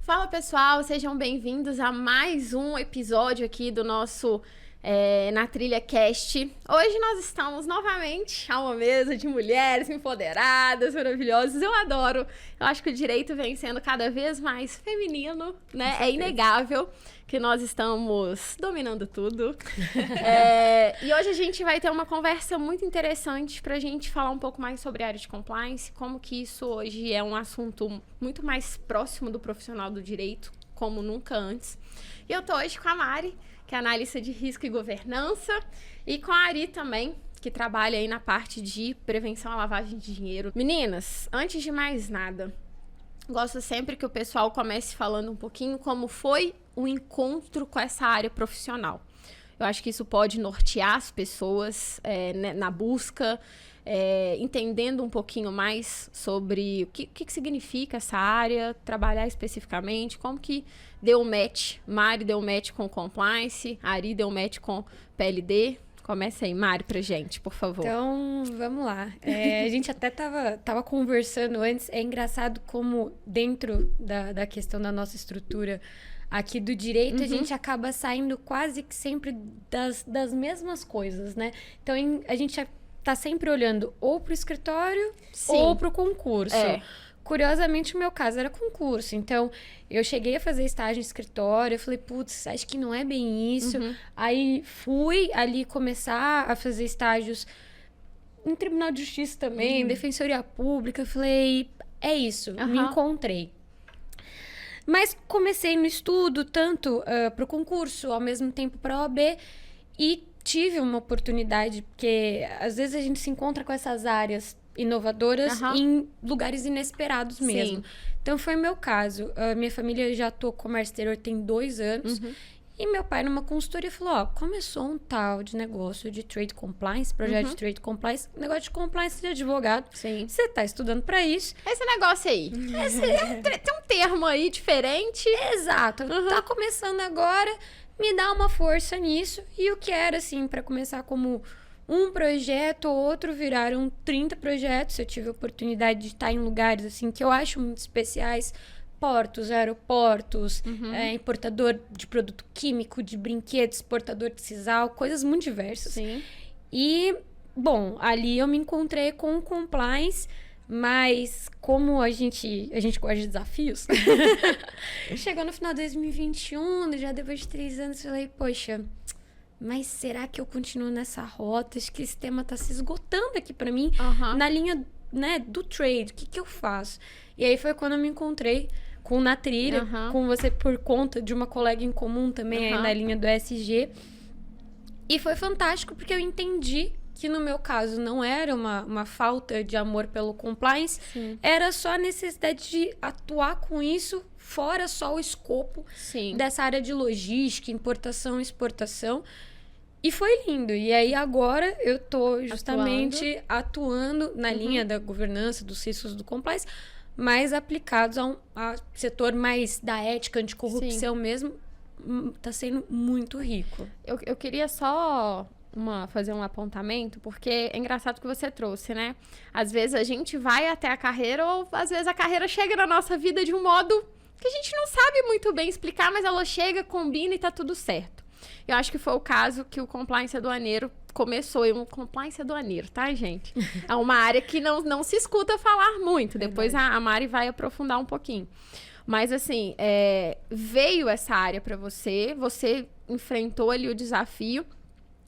Fala pessoal, sejam bem-vindos a mais um episódio aqui do nosso Na Trilha Cast. Hoje nós estamos novamente a uma mesa de mulheres empoderadas, maravilhosas. Eu adoro. Eu acho que o direito vem sendo cada vez mais feminino, né? É inegável que nós estamos dominando tudo. E hoje a gente vai ter uma conversa muito interessante para a gente falar um pouco mais sobre a área de compliance, como que isso hoje é um assunto muito mais próximo do profissional do direito, como nunca antes. E eu tô hoje com a Mari, que é analista de risco e governança, e com a Ari também, que trabalha aí na parte de prevenção à lavagem de dinheiro. Meninas, antes de mais nada, gosto sempre que o pessoal comece falando um pouquinho como foi o encontro com essa área profissional. Eu acho que isso pode nortear as pessoas na busca, entendendo um pouquinho mais sobre o que significa essa área, trabalhar especificamente, como que deu match. Mari deu match com compliance, Ari deu match com PLD. Começa aí, Mari, pra gente, por favor. Então, vamos lá. A gente até tava conversando antes. É engraçado como dentro da questão da nossa estrutura aqui do direito, a gente acaba saindo quase que sempre das mesmas coisas, né? Então, a gente tá sempre olhando ou pro escritório ou pro concurso. Curiosamente, o meu caso era concurso. Então, eu cheguei a fazer estágio em escritório. Eu falei, putz, acho que não é bem isso. Aí, fui ali começar a fazer estágios em Tribunal de Justiça também, Defensoria Pública. Eu falei, é isso, me encontrei. Mas comecei no estudo, tanto para o concurso, ao mesmo tempo para a OAB. E tive uma oportunidade, porque às vezes a gente se encontra com essas áreas inovadoras em lugares inesperados mesmo. Sim. Então, foi o meu caso. Minha família já atua com comércio exterior tem 2 anos. E meu pai, numa consultoria, falou, começou um tal de negócio de trade compliance, projeto de trade compliance, negócio de compliance de advogado. Sim. Você tá estudando para isso. Esse negócio aí. Tem um termo aí diferente. Exato. Tá começando agora, me dá uma força nisso. E o que era, assim, para começar como um projeto ou outro, viraram 30 projetos. Eu tive a oportunidade de estar em lugares assim que eu acho muito especiais. Portos, aeroportos, importador de produto químico, de brinquedos, exportador de sisal, coisas muito diversas. Sim. E, bom, ali eu me encontrei com o compliance, mas como a gente gosta de desafios, chegou no final de 2021, já depois de 3 anos, eu falei, poxa, mas será que eu continuo nessa rota? Acho que esse tema tá se esgotando aqui pra mim, na linha, né, do trade. O que eu faço? E aí foi quando eu me encontrei com Na Trilha, com você por conta de uma colega em comum também aí na linha do ESG. E foi fantástico porque eu entendi que no meu caso não era uma falta de amor pelo compliance, era só a necessidade de atuar com isso fora só o escopo dessa área de logística, importação e exportação. E foi lindo. E aí agora eu tô justamente atuando na linha da governança, dos riscos do compliance, mais aplicados a setor mais da ética, anticorrupção mesmo. Tá sendo muito rico. Eu queria só fazer um apontamento, porque é engraçado que você trouxe, né? Às vezes a gente vai até a carreira, ou às vezes a carreira chega na nossa vida de um modo que a gente não sabe muito bem explicar, mas ela chega, combina e tá tudo certo. Eu acho que foi o caso que o compliance aduaneiro começou. E um compliance aduaneiro, tá, gente? É uma área que não se escuta falar muito. Depois a Mari vai aprofundar um pouquinho. Mas, assim, veio essa área para você enfrentou ali o desafio,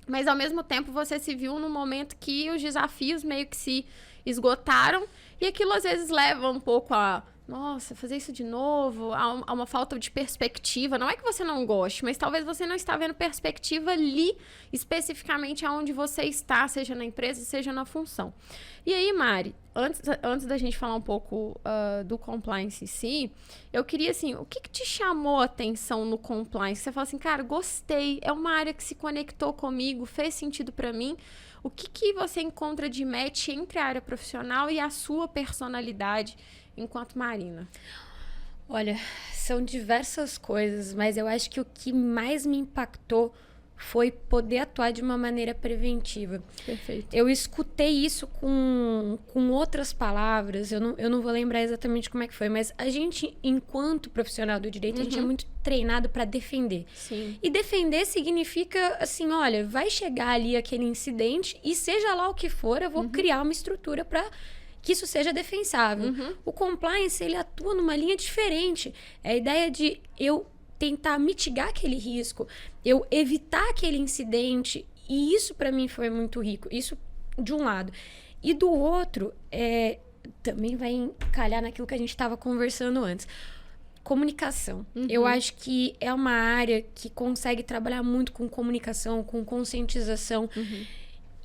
mas, ao mesmo tempo, você se viu num momento que os desafios meio que se esgotaram e aquilo, às vezes, leva um pouco a... Nossa, fazer isso de novo, há uma falta de perspectiva. Não é que você não goste, mas talvez você não está vendo perspectiva ali, especificamente aonde você está, seja na empresa, seja na função. E aí, Mari, antes da gente falar um pouco do compliance em si, eu queria, assim, o que te chamou a atenção no compliance? Você falou assim, cara, gostei, é uma área que se conectou comigo, fez sentido para mim. O que você encontra de match entre a área profissional e a sua personalidade enquanto Marina? Olha, são diversas coisas, mas eu acho que o que mais me impactou foi poder atuar de uma maneira preventiva. Perfeito. Eu escutei isso com outras palavras, eu não vou lembrar exatamente como é que foi, mas a gente, enquanto profissional do direito, a gente é muito treinado para defender. Sim. E defender significa assim, olha, vai chegar ali aquele incidente e seja lá o que for, eu vou criar uma estrutura para que isso seja defensável. O compliance, ele atua numa linha diferente. É a ideia de eu tentar mitigar aquele risco, eu evitar aquele incidente, e isso para mim foi muito rico, isso de um lado. E do outro, também vai encalhar naquilo que a gente estava conversando antes. Comunicação. Eu acho que é uma área que consegue trabalhar muito com comunicação, com conscientização.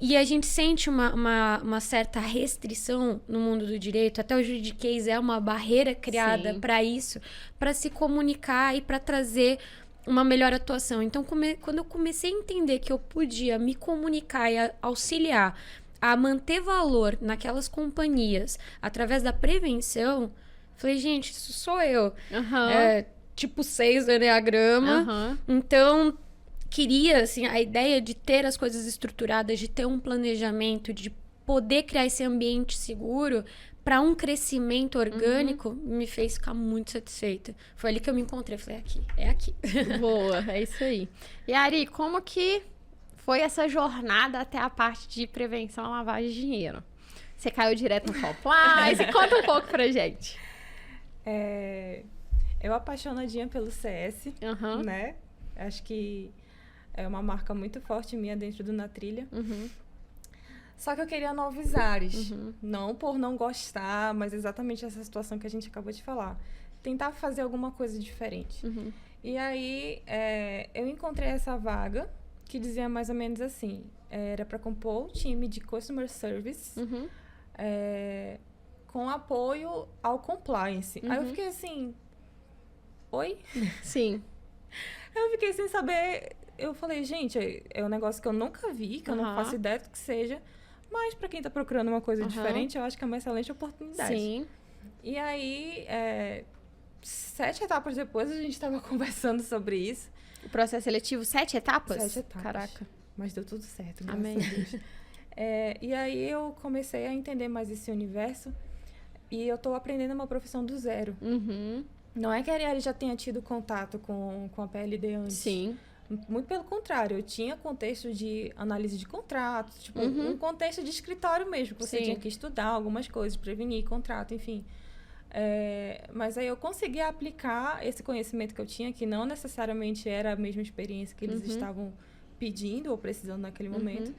E a gente sente uma certa restrição no mundo do direito, até o juridiquês é uma barreira criada para isso, para se comunicar e para trazer uma melhor atuação. Então, quando eu comecei a entender que eu podia me comunicar e auxiliar a manter valor naquelas companhias através da prevenção, falei, gente, isso sou eu. Tipo 6 do Enneagrama. Então, queria, assim, a ideia de ter as coisas estruturadas, de ter um planejamento, de poder criar esse ambiente seguro para um crescimento orgânico, me fez ficar muito satisfeita. Foi ali que eu me encontrei. Falei, é aqui. Boa, é isso aí. E Ari, como que foi essa jornada até a parte de prevenção à lavagem de dinheiro? Você caiu direto no compliance? Conta um pouco pra gente. Eu apaixonadinha pelo CS, né? Acho que é uma marca muito forte minha dentro do Na Trilha. Só que eu queria novos ares. Não por não gostar, mas exatamente essa situação que a gente acabou de falar. Tentar fazer alguma coisa diferente. E aí, eu encontrei essa vaga que dizia mais ou menos assim. Era para compor o time de Customer Service com apoio ao compliance. Aí eu fiquei assim... Oi? Sim. Eu fiquei sem saber... Eu falei, gente, é um negócio que eu nunca vi, que eu não faço ideia do que seja. Mas para quem está procurando uma coisa diferente, eu acho que é uma excelente oportunidade. Sim. E aí, 7 etapas depois, a gente estava conversando sobre isso. O processo seletivo, 7 etapas? 7 etapas. Caraca. Mas deu tudo certo, graças Amém. a Deus. E aí eu comecei a entender mais esse universo. E eu estou aprendendo uma profissão do zero. Não é que a Arielle já tenha tido contato com a PLD antes. Sim. Muito pelo contrário, eu tinha contexto de análise de contratos, tipo, um contexto de escritório mesmo, que você tinha que estudar algumas coisas, prevenir contrato, enfim. Mas aí eu consegui aplicar esse conhecimento que eu tinha, que não necessariamente era a mesma experiência que eles estavam pedindo ou precisando naquele momento,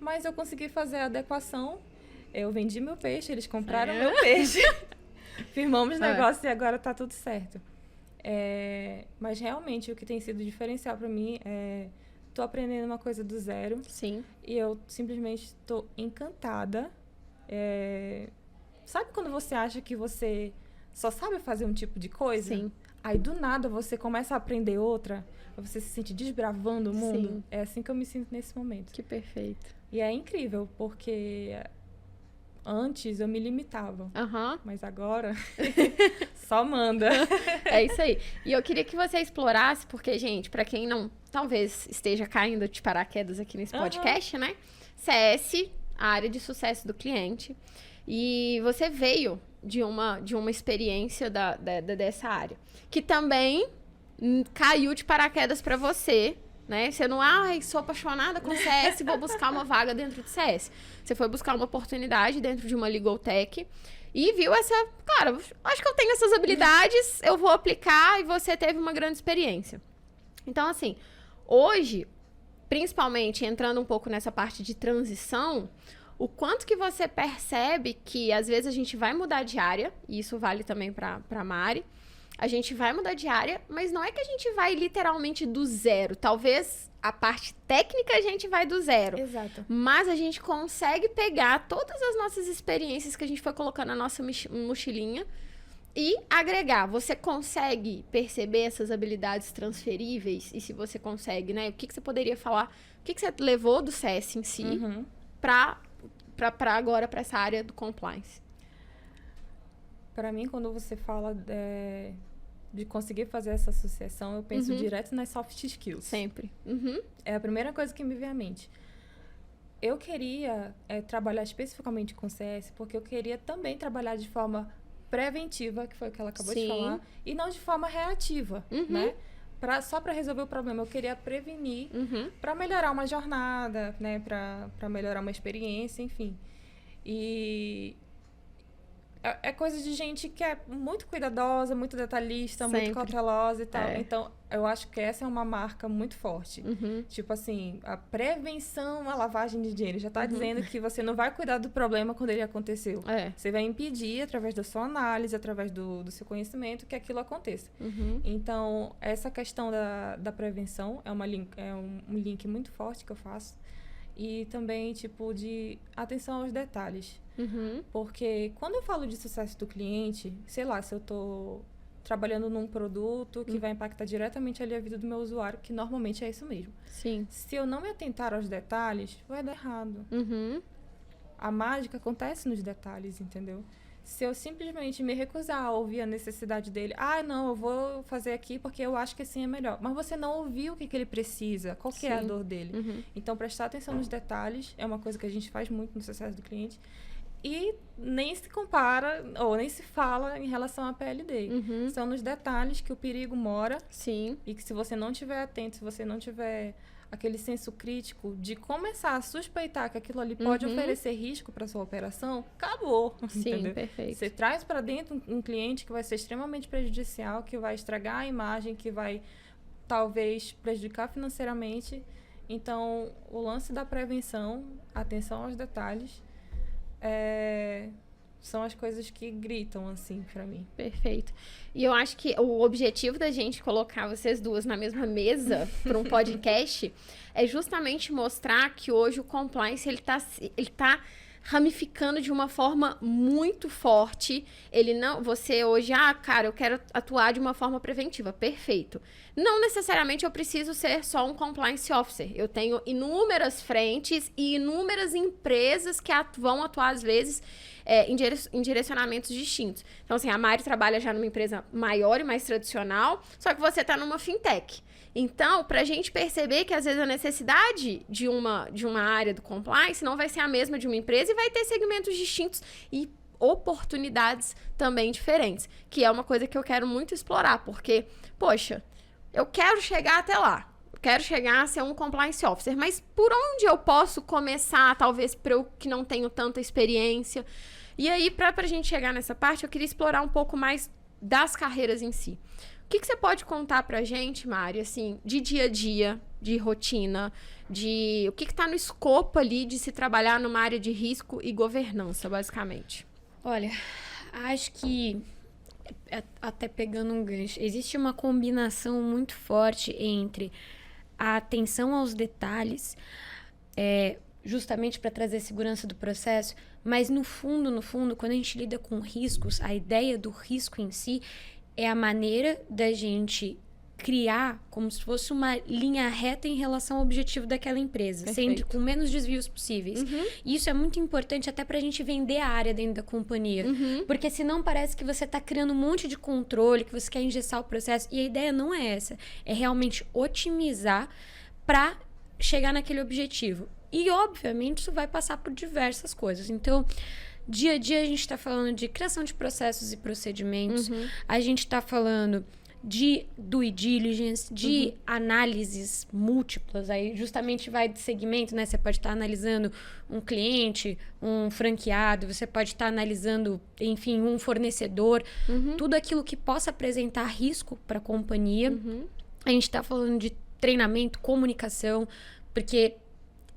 mas eu consegui fazer a adequação. Eu vendi meu peixe, eles compraram meu peixe, firmamos negócio e agora tá tudo certo. Mas realmente o que tem sido diferencial para mim é tô aprendendo uma coisa do zero. Sim. E eu simplesmente tô encantada. Sabe quando você acha que você só sabe fazer um tipo de coisa? Sim. Aí do nada você começa a aprender outra, você se sente desbravando o mundo. Sim. É assim que eu me sinto nesse momento. Que perfeito. E é incrível, porque antes eu me limitava. Mas agora só manda. É isso aí. E eu queria que você explorasse, porque, gente, pra quem não talvez esteja caindo de paraquedas aqui nesse podcast, né? CS, a área de sucesso do cliente. E você veio de uma experiência dessa área. Que também caiu de paraquedas pra você, né? Você não, sou apaixonada com CS, vou buscar uma vaga dentro de CS. Você foi buscar uma oportunidade dentro de uma Legal Tech e viu cara, acho que eu tenho essas habilidades, eu vou aplicar, e você teve uma grande experiência. Então, assim, hoje, principalmente entrando um pouco nessa parte de transição, o quanto que você percebe que às vezes a gente vai mudar de área, e isso vale também pra Mari, a gente vai mudar de área, mas não é que a gente vai literalmente do zero. Talvez a parte técnica a gente vai do zero. Exato. Mas a gente consegue pegar todas as nossas experiências que a gente foi colocando na nossa mochilinha e agregar. Você consegue perceber essas habilidades transferíveis? E se você consegue, né? O que você poderia falar? O que você levou do CS em si pra agora, pra essa área do compliance? Para mim, quando você fala de conseguir fazer essa associação, eu penso direto nas soft skills. Sempre. É a primeira coisa que me vem à mente. Eu queria trabalhar especificamente com CS, porque eu queria também trabalhar de forma preventiva, que foi o que ela acabou de falar, e não de forma reativa, né? Só para resolver o problema. Eu queria prevenir para melhorar uma jornada, né? Para melhorar uma experiência, enfim. E é coisa de gente que é muito cuidadosa, muito detalhista, muito cautelosa e tal. Então, eu acho que essa é uma marca muito forte. Tipo assim, a prevenção à lavagem de dinheiro. Já tá dizendo que você não vai cuidar do problema quando ele aconteceu. Você vai impedir, através da sua análise, através do seu conhecimento, que aquilo aconteça. Então, essa questão da prevenção é um link muito forte que eu faço. E também, tipo, de atenção aos detalhes. Porque quando eu falo de sucesso do cliente, sei lá, se eu tô trabalhando num produto que vai impactar diretamente ali a vida do meu usuário, que normalmente é isso mesmo. Sim. Se eu não me atentar aos detalhes, vai dar errado. A mágica acontece nos detalhes, entendeu? Se eu simplesmente me recusar a ouvir a necessidade dele, não, eu vou fazer aqui porque eu acho que assim é melhor. Mas você não ouviu o que ele precisa, qual que é a dor dele. Então, prestar atenção nos detalhes é uma coisa que a gente faz muito no sucesso do cliente. E nem se compara, ou nem se fala em relação à PLD. São nos detalhes que o perigo mora. Sim. E que se você não estiver atento, se você não tiver aquele senso crítico de começar a suspeitar que aquilo ali pode oferecer risco para sua operação, acabou. Sim, entendeu? Perfeito. Você traz para dentro um cliente que vai ser extremamente prejudicial, que vai estragar a imagem, que vai talvez prejudicar financeiramente. Então, o lance da prevenção, atenção aos detalhes, são as coisas que gritam, assim, pra mim. Perfeito. E eu acho que o objetivo da gente colocar vocês duas na mesma mesa para um podcast é justamente mostrar que hoje o compliance, ele tá ramificando de uma forma muito forte. Você hoje, cara, eu quero atuar de uma forma preventiva. Perfeito. Não necessariamente eu preciso ser só um compliance officer. Eu tenho inúmeras frentes e inúmeras empresas que vão atuar, às vezes, em direcionamentos distintos. Então, assim, a Mari trabalha já numa empresa maior e mais tradicional, só que você está numa fintech. Então, para a gente perceber que, às vezes, a necessidade de uma área do compliance não vai ser a mesma de uma empresa e vai ter segmentos distintos e oportunidades também diferentes, que é uma coisa que eu quero muito explorar, porque, poxa, eu quero chegar até lá. Eu quero chegar a ser um compliance officer, mas por onde eu posso começar, talvez, para eu que não tenho tanta experiência? E aí, para a gente chegar nessa parte, eu queria explorar um pouco mais das carreiras em si. O que você pode contar pra gente, Mari, assim, de dia a dia, de rotina, o que está no escopo ali de se trabalhar numa área de risco e governança, basicamente? Olha, acho que, até pegando um gancho, existe uma combinação muito forte entre a atenção aos detalhes, justamente para trazer segurança do processo, mas no fundo, quando a gente lida com riscos, a ideia do risco em si é a maneira da gente criar como se fosse uma linha reta em relação ao objetivo daquela empresa, sempre com menos desvios possíveis. E isso é muito importante até pra gente vender a área dentro da companhia, porque senão parece que você tá criando um monte de controle, que você quer engessar o processo, e a ideia não é essa, é realmente otimizar pra chegar naquele objetivo. E, obviamente, isso vai passar por diversas coisas. Então, dia a dia a gente está falando de criação de processos e procedimentos, a gente está falando de due diligence, de análises múltiplas, aí justamente vai de segmento, né? Você pode estar analisando um cliente, um franqueado, você pode estar analisando, enfim, um fornecedor, tudo aquilo que possa apresentar risco para a companhia. A gente está falando de treinamento, comunicação, porque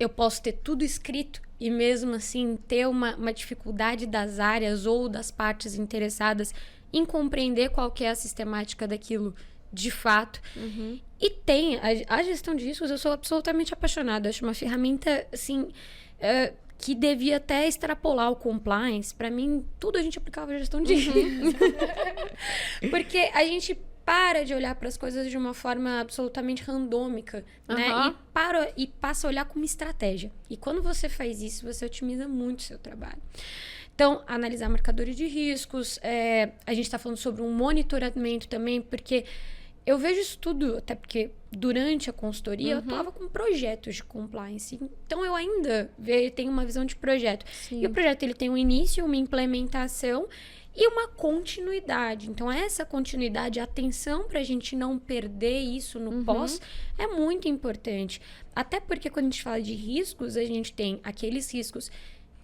eu posso ter tudo escrito e mesmo assim ter uma dificuldade das áreas ou das partes interessadas em compreender qual que é a sistemática daquilo de fato. E tem a gestão de riscos, eu sou absolutamente apaixonada. Acho uma ferramenta, assim, que devia até extrapolar o compliance. Para mim, tudo a gente aplicava a gestão de riscos. Porque a gente para de olhar para as coisas de uma forma absolutamente randômica, né? E passa a olhar como estratégia. E quando você faz isso, você otimiza muito o seu trabalho. Então, analisar marcadores de riscos, a gente está falando sobre um monitoramento também, porque eu vejo isso tudo, até porque durante a consultoria eu estava com projetos de compliance. Então, eu ainda tenho uma visão de projeto. Sim. E o projeto ele tem um início, uma implementação e uma continuidade. Então, essa continuidade, a atenção para a gente não perder isso no pós é muito importante. Até porque quando a gente fala de riscos, a gente tem aqueles riscos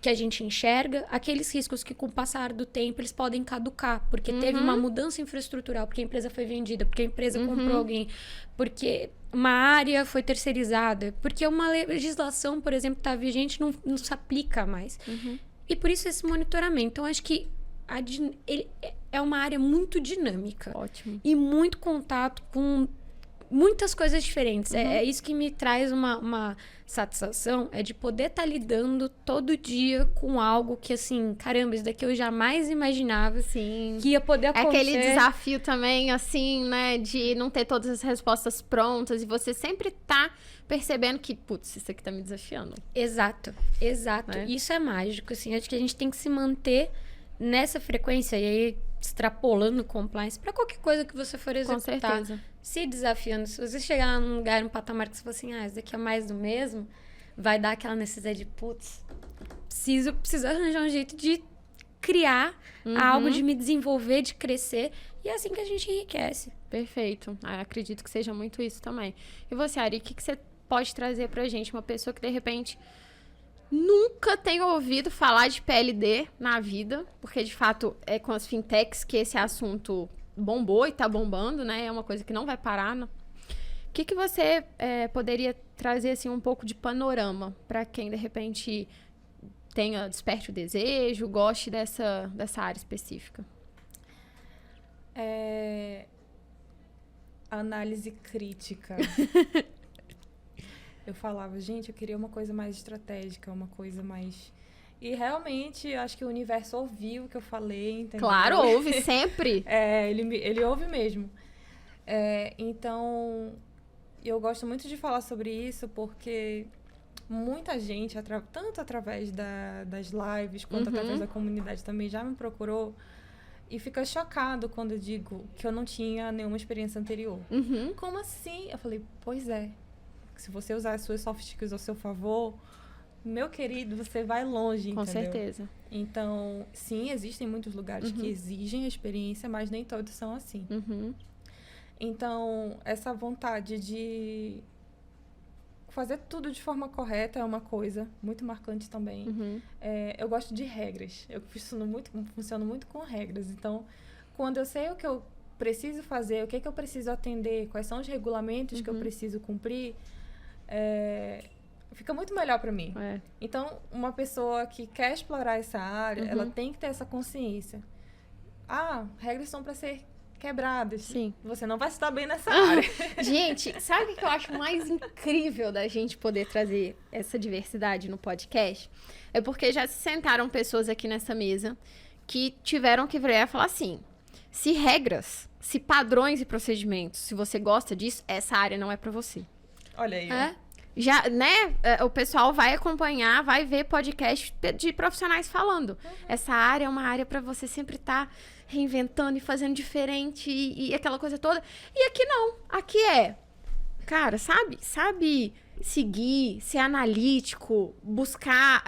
que a gente enxerga, aqueles riscos que com o passar do tempo eles podem caducar, porque teve uma mudança infraestrutural, porque a empresa foi vendida, porque a empresa comprou alguém, porque uma área foi terceirizada, porque uma legislação, por exemplo, está vigente, não se aplica mais. E por isso esse monitoramento. Então, acho que ele é uma área muito dinâmica. Ótimo. E muito contato com muitas coisas diferentes. É isso que me traz uma satisfação, é de poder estar lidando todo dia com algo que, assim, caramba, isso daqui eu jamais imaginava Sim. que ia poder acontecer. É aquele desafio também, assim, né, de não ter todas as respostas prontas e você sempre tá percebendo que, putz, isso aqui tá me desafiando. Exato. Isso é mágico, assim, acho que a gente tem que se manter nessa frequência e aí extrapolando compliance para qualquer coisa que você for executar. Com certeza. Se desafiando. Se você chegar num lugar, num patamar que você fala assim, isso daqui é mais do mesmo, vai dar aquela necessidade de, putz, preciso arranjar um jeito de criar algo, de me desenvolver, de crescer. E é assim que a gente enriquece. Perfeito. Acredito que seja muito isso também. E você, Ari, o que você pode trazer pra gente? Uma pessoa que, de repente, nunca tenha ouvido falar de PLD na vida, porque, de fato, é com as fintechs que esse assunto bombou e tá bombando, né? É uma coisa que não vai parar. O que você poderia trazer, assim, um pouco de panorama para quem, de repente, desperte o desejo, goste dessa área específica? Análise crítica. Eu falava, gente, eu queria uma coisa mais estratégica, uma coisa mais... E realmente, acho que o universo ouviu o que eu falei, entendeu? Claro, ouve sempre. Ele ouve mesmo. Então, eu gosto muito de falar sobre isso porque muita gente, tanto através das lives quanto através da comunidade também, já me procurou e fica chocado quando eu digo que eu não tinha nenhuma experiência anterior. Como assim? Eu falei, pois é. Se você usar as suas soft skills ao seu favor, meu querido, você vai longe, Com entendeu? certeza. Então, sim, existem muitos lugares que exigem a experiência, mas nem todos são assim. Então, essa vontade de fazer tudo de forma correta é uma coisa muito marcante também. Eu gosto de regras. Eu funciono muito com regras. Então, quando eu sei o que eu preciso fazer, o que eu preciso atender, quais são os regulamentos que eu preciso cumprir, fica muito melhor para mim. Então, uma pessoa que quer explorar essa área, ela tem que ter essa consciência. Regras são para ser quebradas. Sim. Você não vai se dar bem nessa área. Gente, sabe o que eu acho mais incrível da gente poder trazer essa diversidade no podcast? É porque já se sentaram pessoas aqui nessa mesa que tiveram que virar e falar assim, se regras, se padrões e procedimentos, se você gosta disso, essa área não é para você. Olha aí. Já, né, o pessoal vai acompanhar, vai ver podcast de profissionais falando. Essa área é uma área para você sempre estar reinventando e fazendo diferente e aquela coisa toda. E aqui não. Aqui cara, sabe seguir, ser analítico, buscar,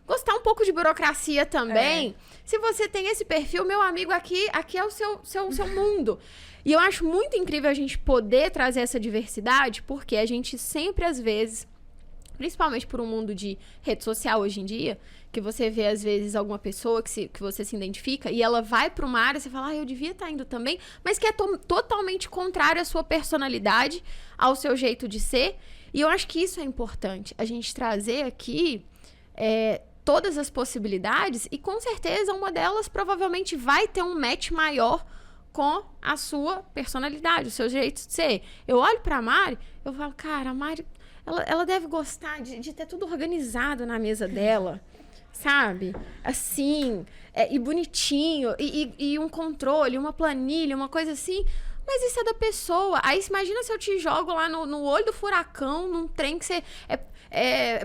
gostar um pouco de burocracia também. Se você tem esse perfil, meu amigo, aqui é o seu mundo. E eu acho muito incrível a gente poder trazer essa diversidade, porque a gente sempre, às vezes, principalmente por um mundo de rede social hoje em dia, que você vê, às vezes, alguma pessoa que você se identifica e ela vai para uma área e você fala, eu devia estar indo também, mas que é totalmente contrário à sua personalidade, ao seu jeito de ser. E eu acho que isso é importante, a gente trazer aqui todas as possibilidades e, com certeza, uma delas provavelmente vai ter um match maior com a sua personalidade, o seu jeito de ser. Eu olho pra Mari, eu falo, cara, a Mari, ela deve gostar de ter tudo organizado na mesa dela, sabe? Assim, e bonitinho, e um controle, uma planilha, uma coisa assim. Mas isso é da pessoa. Aí, imagina se eu te jogo lá no olho do furacão, num trem que você...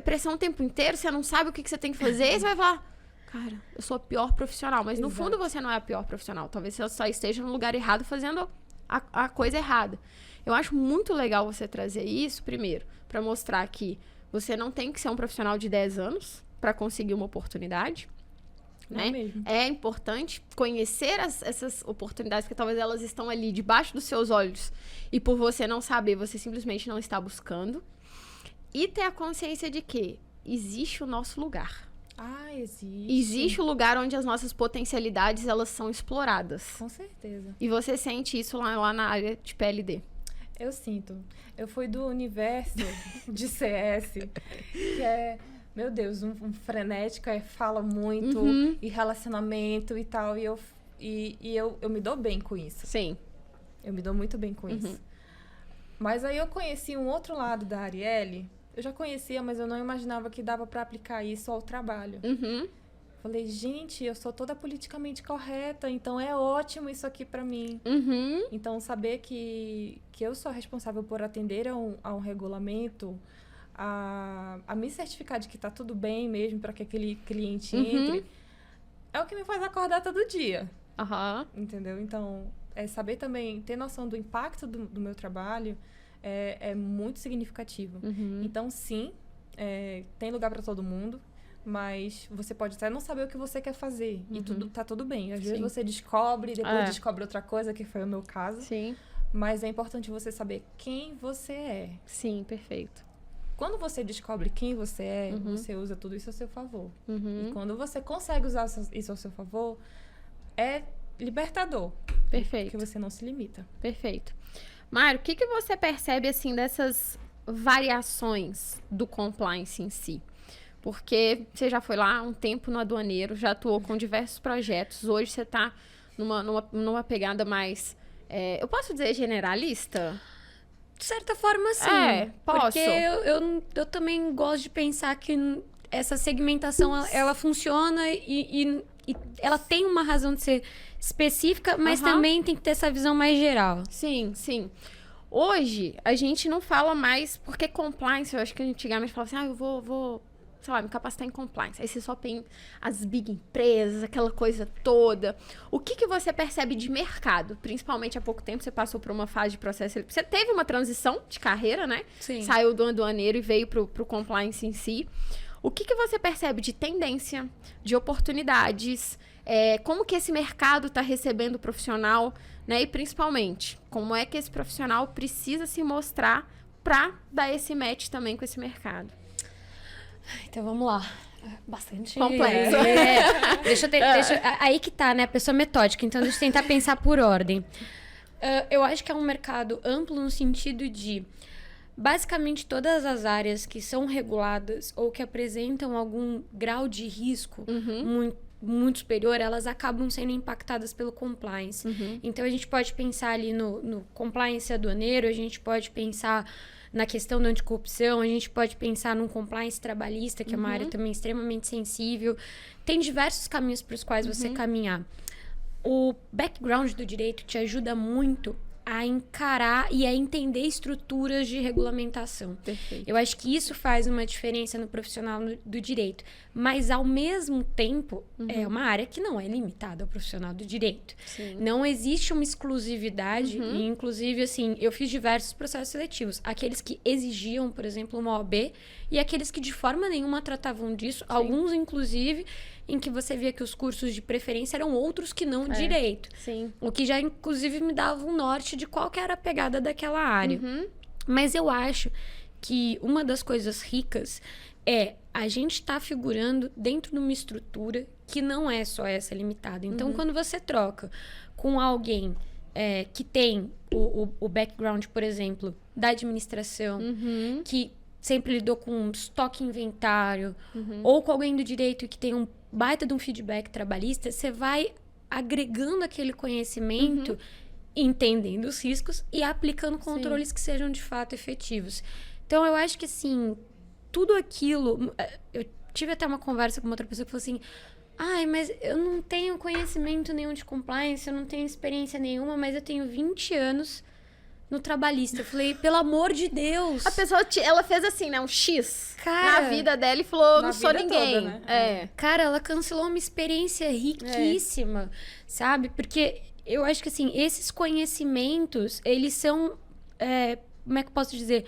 pressão o tempo inteiro, você não sabe o que você tem que fazer, e você vai falar... cara, eu sou a pior profissional. Mas no Exato. fundo você não é a pior profissional. Talvez você só esteja no lugar errado fazendo a coisa errada. Eu acho muito legal você trazer isso, primeiro, para mostrar que você não tem que ser um profissional de 10 anos para conseguir uma oportunidade. Né? Mesmo. É importante conhecer essas oportunidades que talvez elas estão ali debaixo dos seus olhos e por você não saber, você simplesmente não está buscando. E ter a consciência de que existe o nosso lugar. Existe. Existe o lugar onde as nossas potencialidades elas são exploradas. Com certeza. E você sente isso lá na área de PLD. Eu sinto. Eu fui do universo de CS, que é, meu Deus, um frenético, fala muito, e relacionamento e tal. E eu me dou bem com isso. Sim. Eu me dou muito bem com isso. Mas aí eu conheci um outro lado da Arielle. Eu já conhecia, mas eu não imaginava que dava pra aplicar isso ao trabalho. Falei, gente, eu sou toda politicamente correta, então é ótimo isso aqui pra mim. Então, saber que eu sou responsável por atender a um regulamento, a me certificar de que tá tudo bem mesmo para que aquele cliente entre, é o que me faz acordar todo dia. Entendeu? Então, saber também, ter noção do impacto do meu trabalho é muito significativo. Então, sim, tem lugar para todo mundo. Mas você pode até não saber o que você quer fazer. E tá tudo bem. Às vezes você descobre, depois descobre outra coisa, que foi o meu caso. Sim. Mas é importante você saber quem você é. Sim, perfeito. Quando você descobre quem você é, você usa tudo isso a seu favor. E quando você consegue usar isso a seu favor, é libertador. Perfeito. Porque você não se limita. Perfeito. Mário, o que você percebe, assim, dessas variações do compliance em si? Porque você já foi lá um tempo no aduaneiro, já atuou com diversos projetos. Hoje você está numa pegada mais, eu posso dizer generalista? De certa forma, sim. Posso. Porque eu também gosto de pensar que essa segmentação, ela funciona e ela tem uma razão de ser específica, mas também tem que ter essa visão mais geral. Sim, sim. Hoje, a gente não fala mais, porque compliance, eu acho que antigamente falava assim, eu vou sei lá, me capacitar em compliance. Aí você só tem as big empresas, aquela coisa toda. O que você percebe de mercado? Principalmente há pouco tempo você passou por uma fase de processo. Você teve uma transição de carreira, né? Sim. Saiu do aduaneiro e veio pro compliance em si. O que você percebe de tendência, de oportunidades? Como que esse mercado está recebendo o profissional, né? E principalmente, como é que esse profissional precisa se mostrar para dar esse match também com esse mercado? Então, vamos lá. Bastante complexo. Aí que tá, né? A pessoa metódica. Então, deixa eu tentar pensar por ordem. Eu acho que é um mercado amplo no sentido de... Basicamente, todas as áreas que são reguladas ou que apresentam algum grau de risco muito superior, elas acabam sendo impactadas pelo compliance. Então, a gente pode pensar ali no compliance aduaneiro, a gente pode pensar na questão da anticorrupção, a gente pode pensar num compliance trabalhista, que é uma área também extremamente sensível. Tem diversos caminhos para os quais você caminhar. O background do direito te ajuda muito a encarar e a entender estruturas de regulamentação. Perfeito. Eu acho que isso faz uma diferença no profissional do direito. Mas, ao mesmo tempo, é uma área que não é limitada ao profissional do direito. Sim. Não existe uma exclusividade. E, inclusive, assim, eu fiz diversos processos seletivos. Aqueles que exigiam, por exemplo, uma OAB e aqueles que de forma nenhuma tratavam disso. Sim. Alguns, inclusive, em que você via que os cursos de preferência eram outros que não direito. Sim. O que já, inclusive, me dava um norte de qual que era a pegada daquela área. Mas eu acho que uma das coisas ricas é a gente estar figurando dentro de uma estrutura que não é só essa limitada. Então, quando você troca com alguém que tem o background, por exemplo, da administração, que sempre lidou com estoque inventário, ou com alguém do direito que tem um baita de um feedback trabalhista, você vai agregando aquele conhecimento, entendendo os riscos e aplicando controles que sejam de fato efetivos. Então, eu acho que, assim, tudo aquilo... Eu tive até uma conversa com uma outra pessoa que falou assim, mas eu não tenho conhecimento nenhum de compliance, eu não tenho experiência nenhuma, mas eu tenho 20 anos no trabalhista. Eu falei, pelo amor de Deus. A pessoa, ela fez assim, né? Um X Cara, na vida dela e falou, não sou ninguém. Toda, né? Cara, ela cancelou uma experiência riquíssima, sabe? Porque eu acho que, assim, esses conhecimentos, eles são, como é que eu posso dizer?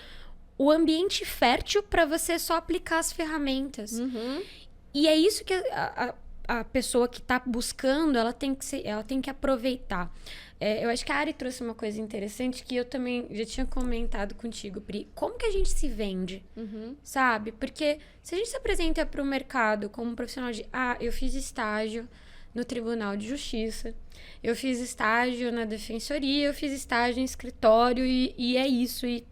O ambiente fértil para você só aplicar as ferramentas. E é isso que a pessoa que está buscando, ela tem que aproveitar. Eu acho que a Ari trouxe uma coisa interessante que eu também já tinha comentado contigo, Pri. Como que a gente se vende, sabe? Porque se a gente se apresenta para o mercado como um profissional de... eu fiz estágio no Tribunal de Justiça, eu fiz estágio na Defensoria, eu fiz estágio em escritório e é isso, e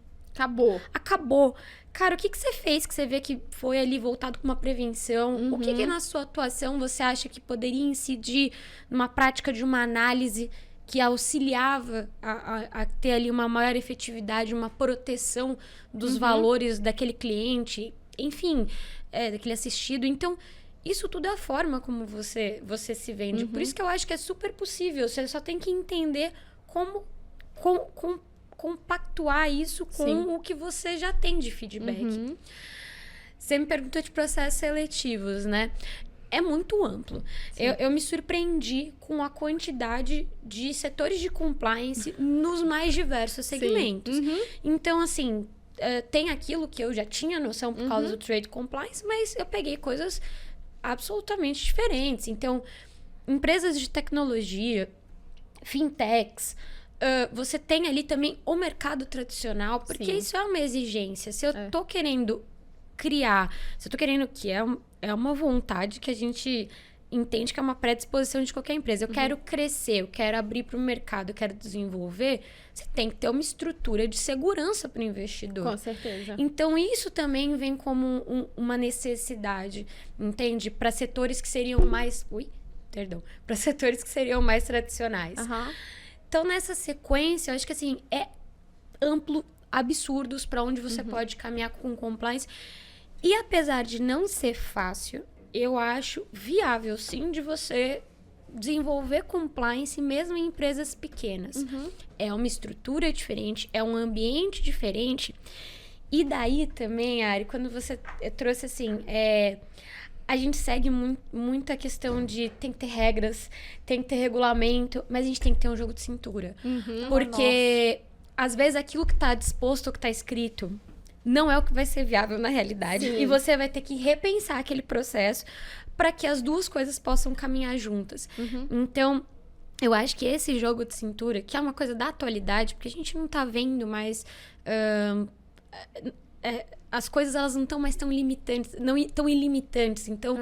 acabou. Cara, o que você fez que você vê que foi ali voltado com uma prevenção? O que na sua atuação você acha que poderia incidir numa prática de uma análise que auxiliava a ter ali uma maior efetividade, uma proteção dos valores daquele cliente, enfim, daquele assistido? Então, isso tudo é a forma como você se vende. Por isso que eu acho que é super possível. Você só tem que entender como compactuar isso com o que você já tem de feedback. Você me perguntou de processos seletivos, né? É muito amplo. Eu me surpreendi com a quantidade de setores de compliance nos mais diversos segmentos. Então, assim, tem aquilo que eu já tinha noção por causa do trade compliance, mas eu peguei coisas absolutamente diferentes. Então, empresas de tecnologia, fintechs, você tem ali também o mercado tradicional, porque isso é uma exigência. Se eu tô querendo criar, se eu tô querendo que é uma vontade que a gente entende que é uma predisposição de qualquer empresa. Eu quero crescer, eu quero abrir para o mercado, eu quero desenvolver. Você tem que ter uma estrutura de segurança para o investidor. Com certeza. Então, isso também vem como uma necessidade, entende? Para setores que seriam mais... Para setores que seriam mais tradicionais. Então, nessa sequência, eu acho que assim, é amplo, absurdos para onde você pode caminhar com compliance. E apesar de não ser fácil, eu acho viável, sim, de você desenvolver compliance mesmo em empresas pequenas. É uma estrutura diferente, é um ambiente diferente. E daí também, Ari, quando você trouxe assim... a gente segue muito a questão de tem que ter regras, tem que ter regulamento, mas a gente tem que ter um jogo de cintura. Porque, às vezes, aquilo que está disposto, o que está escrito, não é o que vai ser viável na realidade. E você vai ter que repensar aquele processo para que as duas coisas possam caminhar juntas. Então, eu acho que esse jogo de cintura, que é uma coisa da atualidade, porque a gente não está vendo mais... as coisas, elas não estão mais tão limitantes, não tão ilimitantes. Então,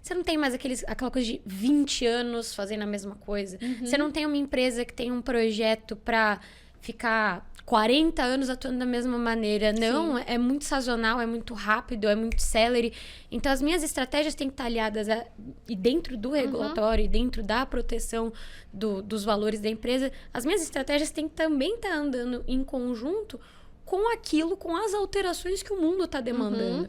você não tem mais aquela coisa de 20 anos fazendo a mesma coisa. Você não tem uma empresa que tem um projeto para ficar 40 anos atuando da mesma maneira. Não, é muito sazonal, é muito rápido, é muito celery. Então, as minhas estratégias têm que estar aliadas e dentro do regulatório, e dentro da proteção dos valores da empresa. As minhas estratégias têm que também estar andando em conjunto com aquilo, com as alterações que o mundo está demandando.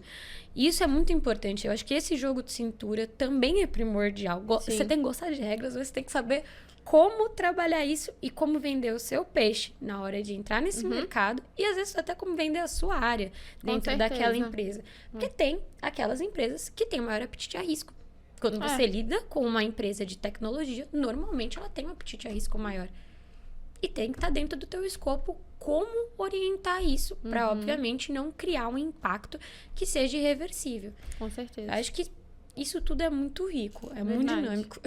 E isso é muito importante. Eu acho que esse jogo de cintura também é primordial. Você tem que gostar de regras, você tem que saber como trabalhar isso e como vender o seu peixe na hora de entrar nesse mercado e, às vezes, até como vender a sua área dentro daquela empresa. Porque tem aquelas empresas que têm maior apetite a risco. Quando você lida com uma empresa de tecnologia, normalmente ela tem um apetite a risco maior. E tem que estar dentro do teu escopo como orientar isso para, obviamente, não criar um impacto que seja irreversível. Com certeza. Acho que isso tudo é muito rico, é muito dinâmico.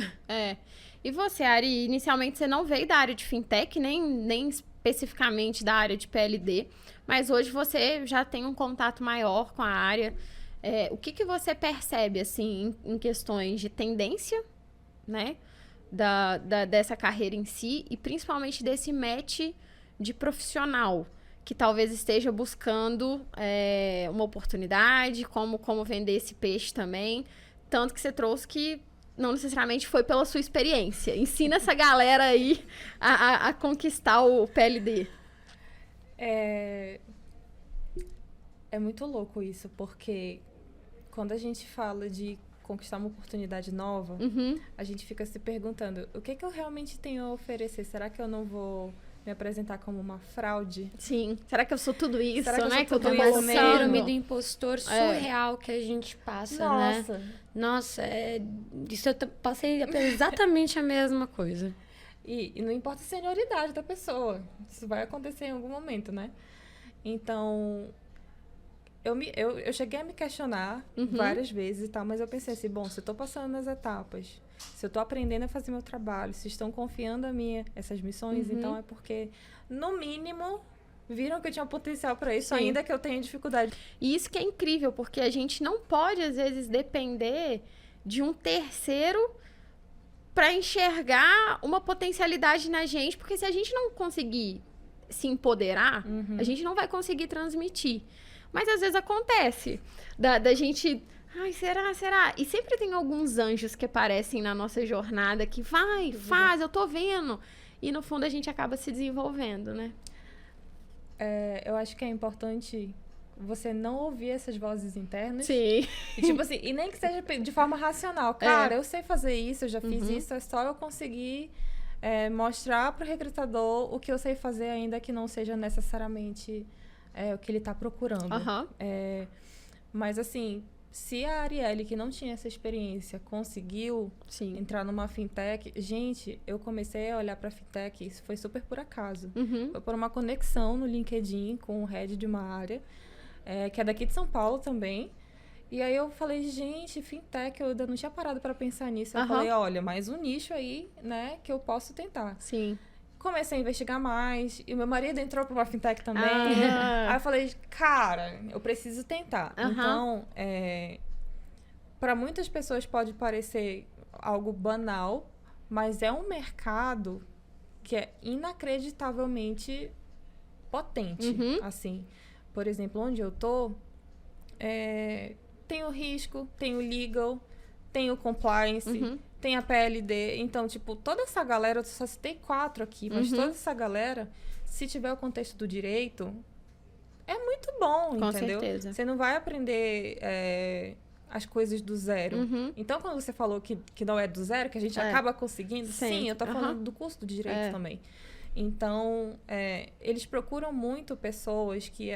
E você, Ari, inicialmente você não veio da área de fintech, nem especificamente da área de PLD, mas hoje você já tem um contato maior com a área. O que você percebe, assim, em questões de tendência, né? Dessa carreira em si e principalmente desse match de profissional que talvez esteja buscando uma oportunidade, como vender esse peixe também, tanto que você trouxe que não necessariamente foi pela sua experiência. Ensina essa galera aí a conquistar o PLD. É muito louco isso, porque quando a gente fala de conquistar uma oportunidade nova, a gente fica se perguntando, o que eu realmente tenho a oferecer? Será que eu não vou me apresentar como uma fraude. Sim. Será que eu sou tudo isso, Será que eu né? sou Que eu tô tudo isso passando? mesmo? Síndrome do impostor surreal que a gente passa, né? Nossa, isso passei exatamente a mesma coisa. E não importa a senioridade da pessoa. Isso vai acontecer em algum momento, né? Então, eu cheguei a me questionar várias vezes e tal, mas eu pensei assim, bom, se eu tô passando nas etapas, se eu tô aprendendo a fazer meu trabalho, se estão confiando a mim essas missões, então é porque, no mínimo, viram que eu tinha potencial para isso, ainda que eu tenha dificuldade. E isso que é incrível, porque a gente não pode, às vezes, depender de um terceiro para enxergar uma potencialidade na gente, porque se a gente não conseguir se empoderar, a gente não vai conseguir transmitir. Mas às vezes acontece da gente... Ai, será? E sempre tem alguns anjos que aparecem na nossa jornada que faz, eu tô vendo. E no fundo a gente acaba se desenvolvendo, né? Eu acho que é importante você não ouvir essas vozes internas. Sim. E, tipo assim, e nem que seja de forma racional. Cara, eu sei fazer isso, eu já fiz isso, é só eu conseguir mostrar pro recrutador o que eu sei fazer, ainda que não seja necessariamente o que ele tá procurando. Mas, assim, se a Arielle, que não tinha essa experiência, conseguiu entrar numa fintech... Gente, eu comecei a olhar pra fintech, isso foi super por acaso. Foi por uma conexão no LinkedIn com o head de uma área, que é daqui de São Paulo também. E aí eu falei, gente, fintech, eu ainda não tinha parado para pensar nisso. Eu falei, olha, mais um nicho aí, né, que eu posso tentar. Sim. Comecei a investigar mais, e o meu marido entrou para uma fintech também. Aí eu falei, cara, eu preciso tentar. Então, para muitas pessoas pode parecer algo banal, mas é um mercado que é inacreditavelmente potente, assim. Por exemplo, onde eu tô, tem o risco, tem o legal, tem o compliance, tem a PLD. Então, tipo, toda essa galera, eu só citei 4 aqui, mas toda essa galera, se tiver o contexto do direito, é muito bom, Com entendeu? certeza. Você não vai aprender as coisas do zero. Então, quando você falou que não é do zero, que a gente acaba conseguindo, sim, eu tô falando do curso do direito também. Então, eles procuram muito pessoas que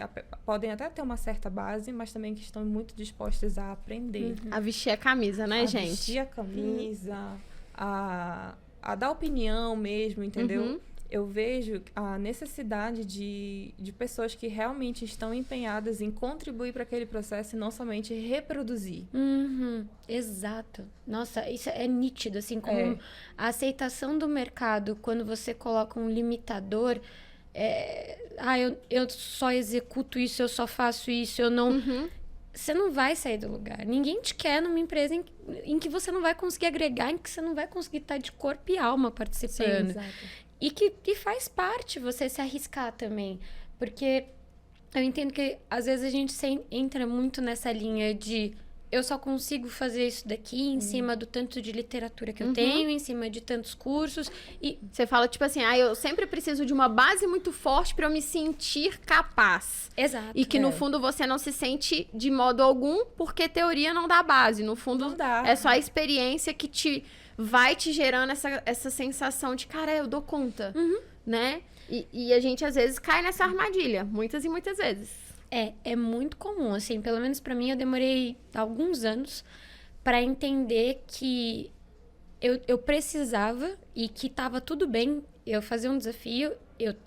podem até ter uma certa base, mas também que estão muito dispostas a aprender. A vestir a camisa, né, gente? A vestir a camisa, a dar opinião mesmo, entendeu? Eu vejo a necessidade de pessoas que realmente estão empenhadas em contribuir para aquele processo e não somente reproduzir. Exato. Nossa, isso é nítido, assim, como a aceitação do mercado, quando você coloca um limitador, eu só executo isso, eu só faço isso, eu não... Você não vai sair do lugar. Ninguém te quer numa empresa em que você não vai conseguir agregar, em que você não vai conseguir estar de corpo e alma participando. Sim, exato. E que faz parte você se arriscar também. Porque eu entendo que, às vezes, a gente entra muito nessa linha de... Eu só consigo fazer isso daqui em cima do tanto de literatura que eu tenho, em cima de tantos cursos. E você fala, tipo assim, eu sempre preciso de uma base muito forte para eu me sentir capaz. Exato. E que, no fundo, você não se sente de modo algum, porque teoria não dá base. No fundo, Não dá. é só a experiência que vai te gerando essa sensação de, cara, eu dou conta, né? E a gente, às vezes, cai nessa armadilha. Muitas e muitas vezes. É muito comum, assim, pelo menos pra mim, eu demorei alguns anos pra entender que eu precisava e que tava tudo bem eu fazer um desafio,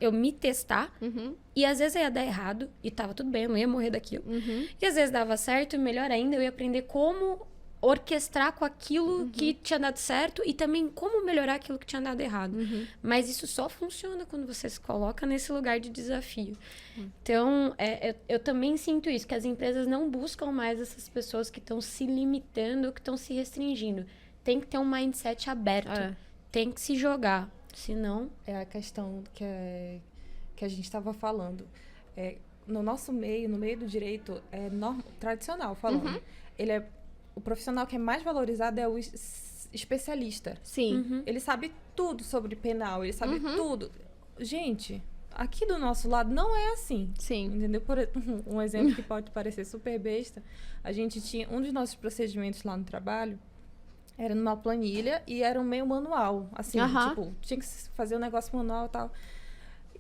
eu me testar, e às vezes ia dar errado, e tava tudo bem, eu não ia morrer daquilo. E às vezes dava certo, e melhor ainda, eu ia aprender como orquestrar com aquilo que tinha dado certo e também como melhorar aquilo que tinha dado errado. Mas isso só funciona quando você se coloca nesse lugar de desafio. Então, eu também sinto isso, que as empresas não buscam mais essas pessoas que estão se limitando, que estão se restringindo. Tem que ter um mindset aberto. Tem que se jogar. Senão... É a questão que a gente estava falando. No nosso meio, no meio do direito, tradicional falando. O profissional que é mais valorizado é o especialista. Sim. Ele sabe tudo sobre penal, ele sabe tudo. Gente, aqui do nosso lado não é assim. Sim. Entendeu? Por um exemplo que pode parecer super besta, a gente tinha um dos nossos procedimentos lá no trabalho, era numa planilha e era um meio manual. Assim, tipo, tinha que fazer um negócio manual e tal.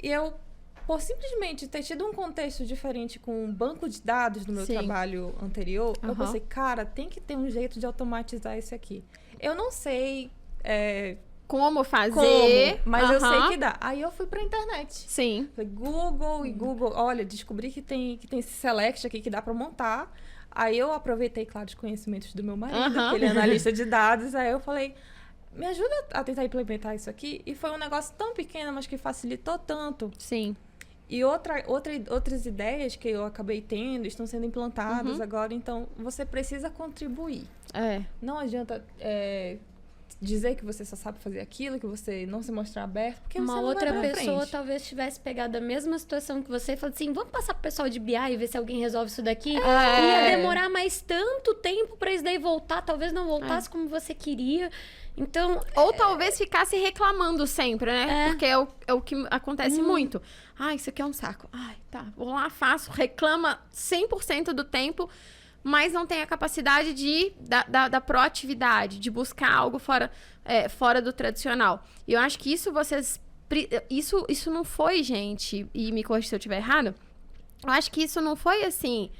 E eu, por simplesmente ter tido um contexto diferente com um banco de dados no meu trabalho anterior, eu pensei, cara, tem que ter um jeito de automatizar isso aqui. Eu não sei como fazer, mas eu sei que dá. Aí eu fui pra internet. Sim. Falei, Google, olha, descobri que tem esse select aqui que dá pra montar. Aí eu aproveitei, claro, os conhecimentos do meu marido, que ele é analista de dados. Aí eu falei, me ajuda a tentar implementar isso aqui. E foi um negócio tão pequeno, mas que facilitou tanto. Sim. E outras ideias que eu acabei tendo estão sendo implantadas agora. Então, você precisa contribuir. Não adianta dizer que você só sabe fazer aquilo, que você não se mostrar aberto, porque uma você não outra vai pra pessoa frente. talvez tivesse pegado a mesma situação que você e falado assim, vamos passar pro pessoal de BI e ver se alguém resolve isso daqui. Ia demorar mais tanto tempo pra isso daí voltar, talvez não voltasse como você queria. Então, ou talvez ficasse reclamando sempre, né? Porque é o que acontece muito. Isso aqui é um saco. Tá, vou lá, faço, reclama 100% do tempo, mas não tem a capacidade da proatividade, de buscar algo fora do tradicional. E eu acho que isso isso não foi, gente, e me corrija se eu estiver errado, eu acho que isso não foi assim,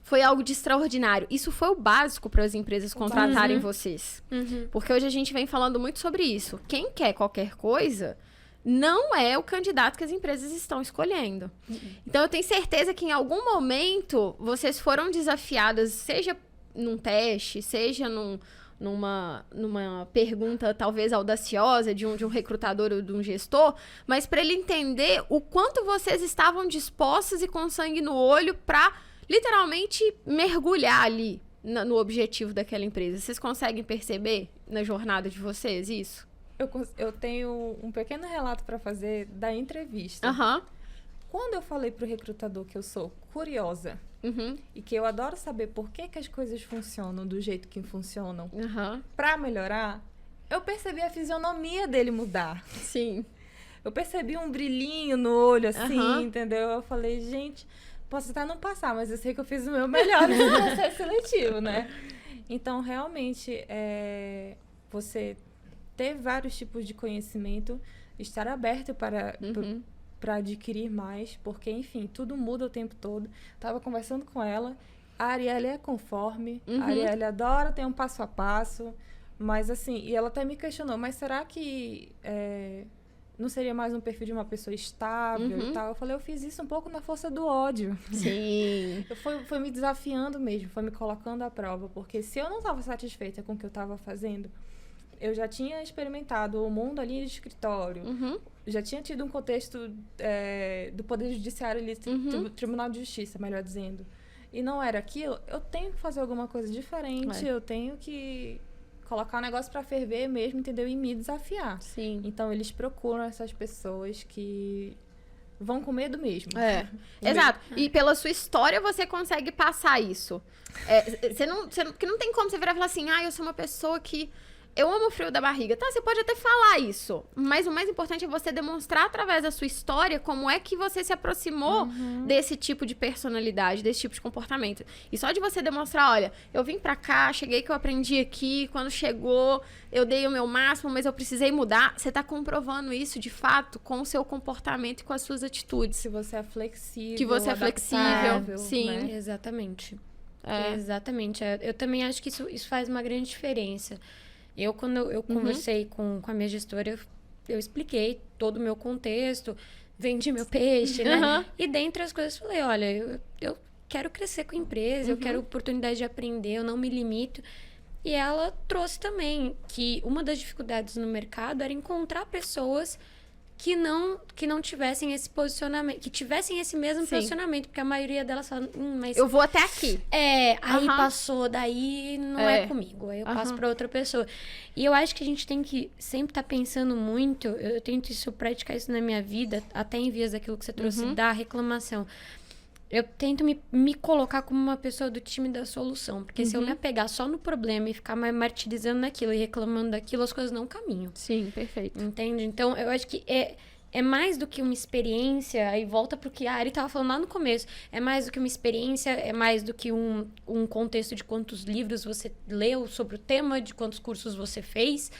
foi algo de extraordinário. Isso foi o básico para as empresas contratarem vocês. Porque hoje a gente vem falando muito sobre isso. Quem quer qualquer coisa não é o candidato que as empresas estão escolhendo. Então, eu tenho certeza que em algum momento vocês foram desafiadas, seja num teste, seja numa pergunta talvez audaciosa de um recrutador ou de um gestor, mas para ele entender o quanto vocês estavam dispostos e com sangue no olho para literalmente mergulhar ali no objetivo daquela empresa. Vocês conseguem perceber na jornada de vocês isso? Eu tenho um pequeno relato para fazer da entrevista. Quando eu falei pro recrutador que eu sou curiosa e que eu adoro saber por que as coisas funcionam do jeito que funcionam para melhorar, eu percebi a fisionomia dele mudar. Sim. Eu percebi um brilhinho no olho, assim, entendeu? Eu falei, gente, posso até não passar, mas eu sei que eu fiz o meu melhor nesse processo seletivo, né? Então, realmente, você ter vários tipos de conhecimento, estar aberto para adquirir mais, porque, enfim, tudo muda o tempo todo. Tava conversando com ela, a Arielle é conforme, a Arielle adora ter um passo a passo, mas assim, e ela até me questionou, mas será que não seria mais um perfil de uma pessoa estável e tal? Eu falei, eu fiz isso um pouco na força do ódio. Sim. Foi me desafiando mesmo, foi me colocando à prova, porque se eu não estava satisfeita com o que eu estava fazendo, eu já tinha experimentado o mundo ali de escritório, já tinha tido um contexto do Poder Judiciário ali, do Tribunal de Justiça, melhor dizendo. E não era aquilo, eu tenho que fazer alguma coisa diferente, eu tenho que colocar o negócio pra ferver mesmo, entendeu? E me desafiar. Sim. Então, eles procuram essas pessoas que vão com medo mesmo. Exato. E pela sua história, você consegue passar isso. Porque não tem como você virar e falar assim, eu sou uma pessoa que eu amo o frio da barriga. Tá, você pode até falar isso, mas o mais importante é você demonstrar através da sua história como é que você se aproximou desse tipo de personalidade, desse tipo de comportamento. E só de você demonstrar, olha, eu vim pra cá, cheguei que eu aprendi aqui, quando chegou, eu dei o meu máximo, mas eu precisei mudar. Você tá comprovando isso, de fato, com o seu comportamento e com as suas atitudes. Que você é flexível. Que você é flexível, sim. Né? Exatamente. Exatamente. Eu também acho que isso faz uma grande diferença. Quando eu conversei com a minha gestora, eu expliquei todo o meu contexto, vendi meu peixe, né? E dentre as coisas, falei, olha, eu quero crescer com a empresa, eu quero oportunidade de aprender, eu não me limito. E ela trouxe também que uma das dificuldades no mercado era encontrar pessoas que não tivessem esse posicionamento, que tivessem esse mesmo posicionamento, porque a maioria delas fala, mas eu vou até aqui. Aí passou, daí não é comigo, aí eu passo para outra pessoa. E eu acho que a gente tem que sempre estar pensando muito, eu tento praticar isso na minha vida, até em vias daquilo que você trouxe, da reclamação. Eu tento me colocar como uma pessoa do time da solução, porque se eu me apegar só no problema e ficar martirizando naquilo e reclamando daquilo, as coisas não caminham. Sim, perfeito. Entende? Então, eu acho que é mais do que uma experiência, aí volta pro que a Ari estava falando lá no começo, é mais do que uma experiência, é mais do que um contexto de quantos livros você leu sobre o tema, de quantos cursos você fez.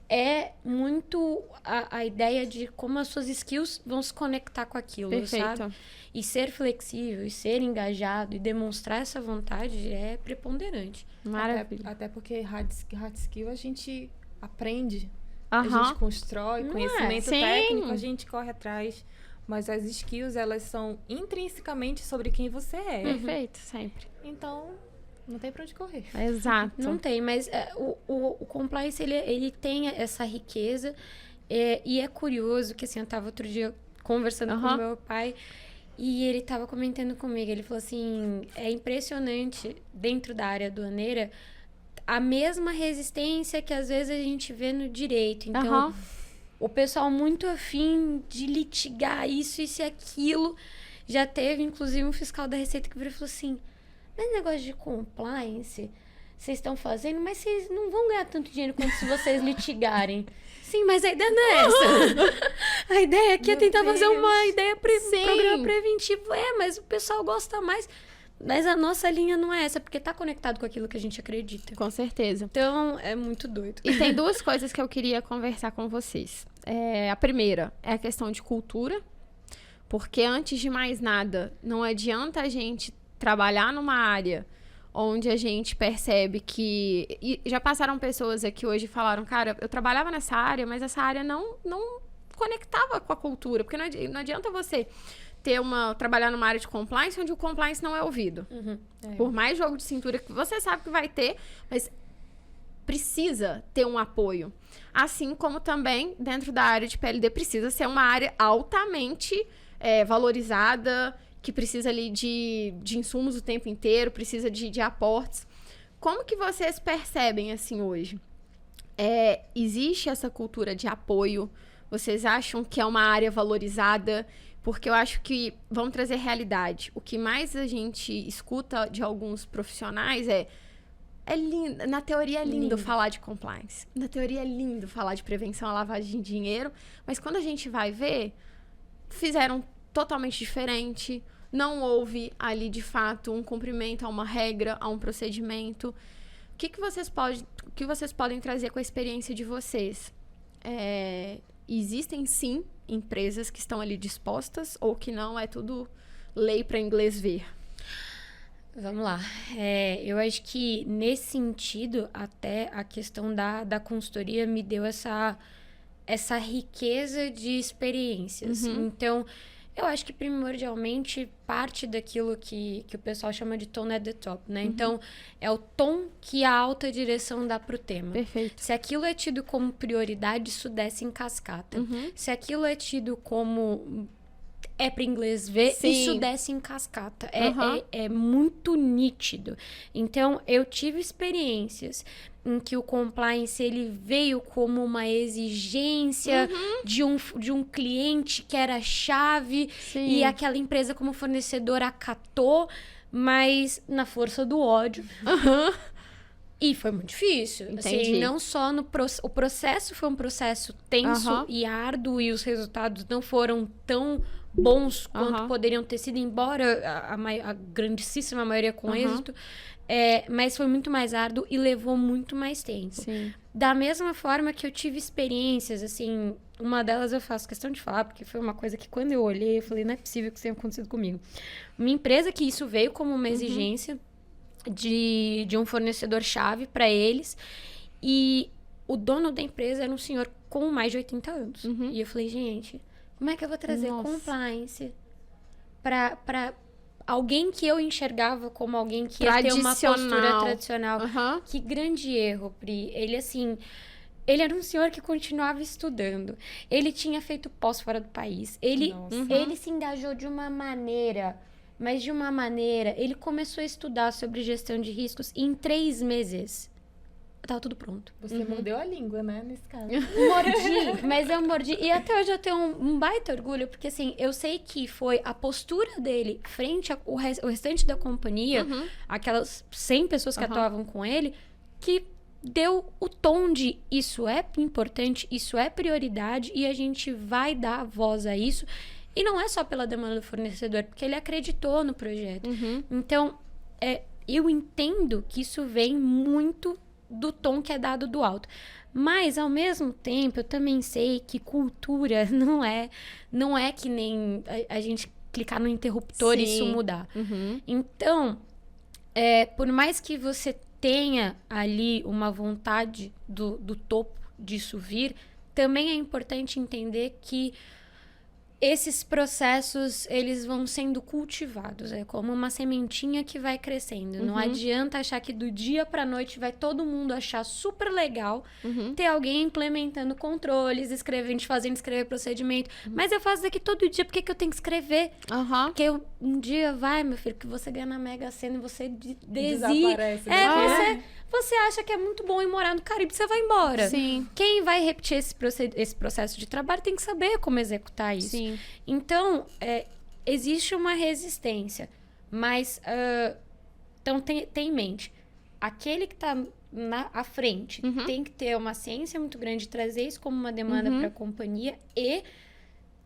é muito a ideia de como as suas skills vão se conectar com aquilo, Perfeito. sabe? E ser flexível, e ser engajado, e demonstrar essa vontade é preponderante. Maravilha. Até porque hard skill a gente aprende, Aham. a gente constrói Não é? conhecimento Sim. técnico, a gente corre atrás. Mas as skills, elas são intrinsecamente sobre quem você é. Perfeito, sempre. Então, não tem pra onde correr. Exato. Não tem, mas o compliance, ele tem essa riqueza. E é curioso que, assim, eu tava outro dia conversando com meu pai e ele tava comentando comigo. Ele falou assim, é impressionante, dentro da área aduaneira, a mesma resistência que às vezes a gente vê no direito. Então, o pessoal muito afim de litigar isso e aquilo. Já teve, inclusive, um fiscal da Receita que virou e falou assim, mas negócio de compliance, vocês estão fazendo, mas vocês não vão ganhar tanto dinheiro quanto se vocês litigarem. Sim, mas a ideia não é essa. A ideia aqui é tentar fazer uma ideia, programa preventivo. Mas o pessoal gosta mais. Mas a nossa linha não é essa, porque tá conectado com aquilo que a gente acredita. Com certeza. Então, é muito doido. E tem duas coisas que eu queria conversar com vocês. A primeira é a questão de cultura, porque antes de mais nada, não adianta a gente trabalhar numa área onde a gente percebe que... E já passaram pessoas aqui hoje e falaram, cara, eu trabalhava nessa área, mas essa área não conectava com a cultura, porque não adianta você trabalhar numa área de compliance onde o compliance não é ouvido. Por mais jogo de cintura que você sabe que vai ter, mas precisa ter um apoio. Assim como também, dentro da área de PLD, precisa ser uma área altamente valorizada, que precisa ali de insumos o tempo inteiro, precisa de aportes. Como que vocês percebem, assim, hoje? Existe essa cultura de apoio? Vocês acham que é uma área valorizada? Porque eu acho que, vamos trazer realidade, o que mais a gente escuta de alguns profissionais é lindo, na teoria é lindo falar de compliance, na teoria é lindo falar de prevenção à lavagem de dinheiro, mas quando a gente vai ver, fizeram totalmente diferente, não houve ali de fato um cumprimento a uma regra, a um procedimento. O que vocês podem trazer com a experiência de vocês? Existem sim empresas que estão ali dispostas ou que não, é tudo lei para inglês ver? Vamos lá. Eu acho que nesse sentido, até a questão da consultoria me deu essa riqueza de experiências. Então, eu acho que primordialmente parte daquilo que o pessoal chama de tone at the top, né? Então, é o tom que a alta direção dá pro tema. Perfeito. Se aquilo é tido como prioridade, isso desce em cascata. Se aquilo é tido como para inglês ver, isso desce em cascata. É muito nítido. Então, eu tive experiências em que o compliance ele veio como uma exigência de um cliente que era chave e aquela empresa como fornecedora acatou, mas na força do ódio. E foi muito difícil. Assim, não só o processo foi um processo tenso e árduo e os resultados não foram tão bons quanto poderiam ter sido, embora a grandíssima maioria com êxito. Mas foi muito mais árduo e levou muito mais tempo. Sim. Da mesma forma que eu tive experiências, assim, uma delas eu faço questão de falar, porque foi uma coisa que quando eu olhei, eu falei, não é possível que isso tenha acontecido comigo. Uma empresa que isso veio como uma exigência de um fornecedor-chave para eles, e o dono da empresa era um senhor com mais de 80 anos. E eu falei, gente, como é que eu vou trazer compliance para alguém que eu enxergava como alguém que ia ter uma postura tradicional? Que grande erro, Pri. Ele, assim, ele era um senhor que continuava estudando. Ele tinha feito pós fora do país. Ele se engajou de uma maneira, mas de uma maneira... Ele começou a estudar sobre gestão de riscos e em 3 meses tava tudo pronto. Você mordeu a língua, né, nesse caso. Mordi, mas eu mordi. E até hoje eu tenho um baita orgulho, porque assim, eu sei que foi a postura dele frente ao restante da companhia, aquelas 100 pessoas que atuavam com ele, que deu o tom de isso é importante, isso é prioridade e a gente vai dar voz a isso. E não é só pela demanda do fornecedor, porque ele acreditou no projeto. Então, eu entendo que isso vem muito do tom que é dado do alto. Mas, ao mesmo tempo, eu também sei que cultura não é que nem a gente clicar no interruptor e isso mudar. Então, por mais que você tenha ali uma vontade do topo disso vir, também é importante entender que esses processos, eles vão sendo cultivados. É como uma sementinha que vai crescendo. Não adianta achar que do dia pra noite vai todo mundo achar super legal ter alguém implementando controles, fazendo escrever procedimento. Mas eu faço isso aqui todo dia, por que eu tenho que escrever? Porque um dia vai, meu filho, que você ganha na Mega Sena e você desaparece. Você acha que é muito bom ir morar no Caribe, você vai embora. Sim. Quem vai repetir esse processo de trabalho tem que saber como executar isso. Sim. Então, existe uma resistência. Mas, então, tem em mente. Aquele que está à frente tem que ter uma ciência muito grande de trazer isso como uma demanda para a companhia e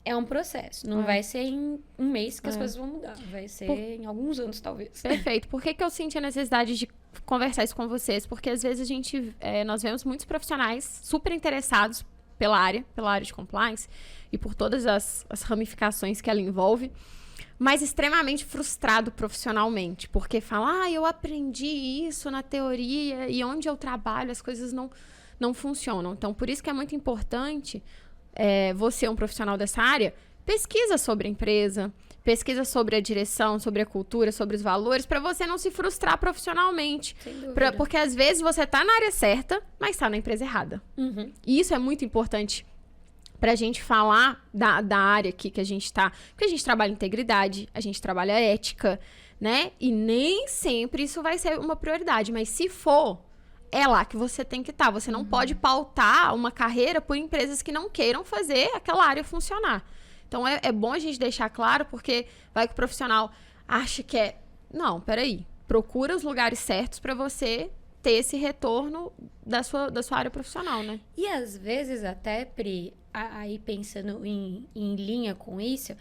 é um processo. Não vai ser em um mês que as coisas vão mudar. Vai ser em alguns anos, talvez. Perfeito. Por que eu senti a necessidade de conversar isso com vocês? Porque, às vezes, nós vemos muitos profissionais super interessados pela área de compliance e por todas as ramificações que ela envolve, mas extremamente frustrado profissionalmente, porque fala, eu aprendi isso na teoria e onde eu trabalho as coisas não funcionam. Então, por isso que é muito importante você, um profissional dessa área, pesquisa sobre a empresa, pesquisa sobre a direção, sobre a cultura, sobre os valores, para você não se frustrar profissionalmente. Sem dúvida. Porque às vezes você tá na área certa, mas tá na empresa errada. E isso é muito importante pra gente falar da área aqui que a gente tá. Porque a gente trabalha integridade, a gente trabalha ética, né? E nem sempre isso vai ser uma prioridade. Mas se for, é lá que você tem que estar. Você não pode pautar uma carreira por empresas que não queiram fazer aquela área funcionar. Então, é bom a gente deixar claro, porque vai que o profissional acha que Não, peraí. Procura os lugares certos para você ter esse retorno da sua área profissional, né? E às vezes até, Pri, aí pensando em linha com isso,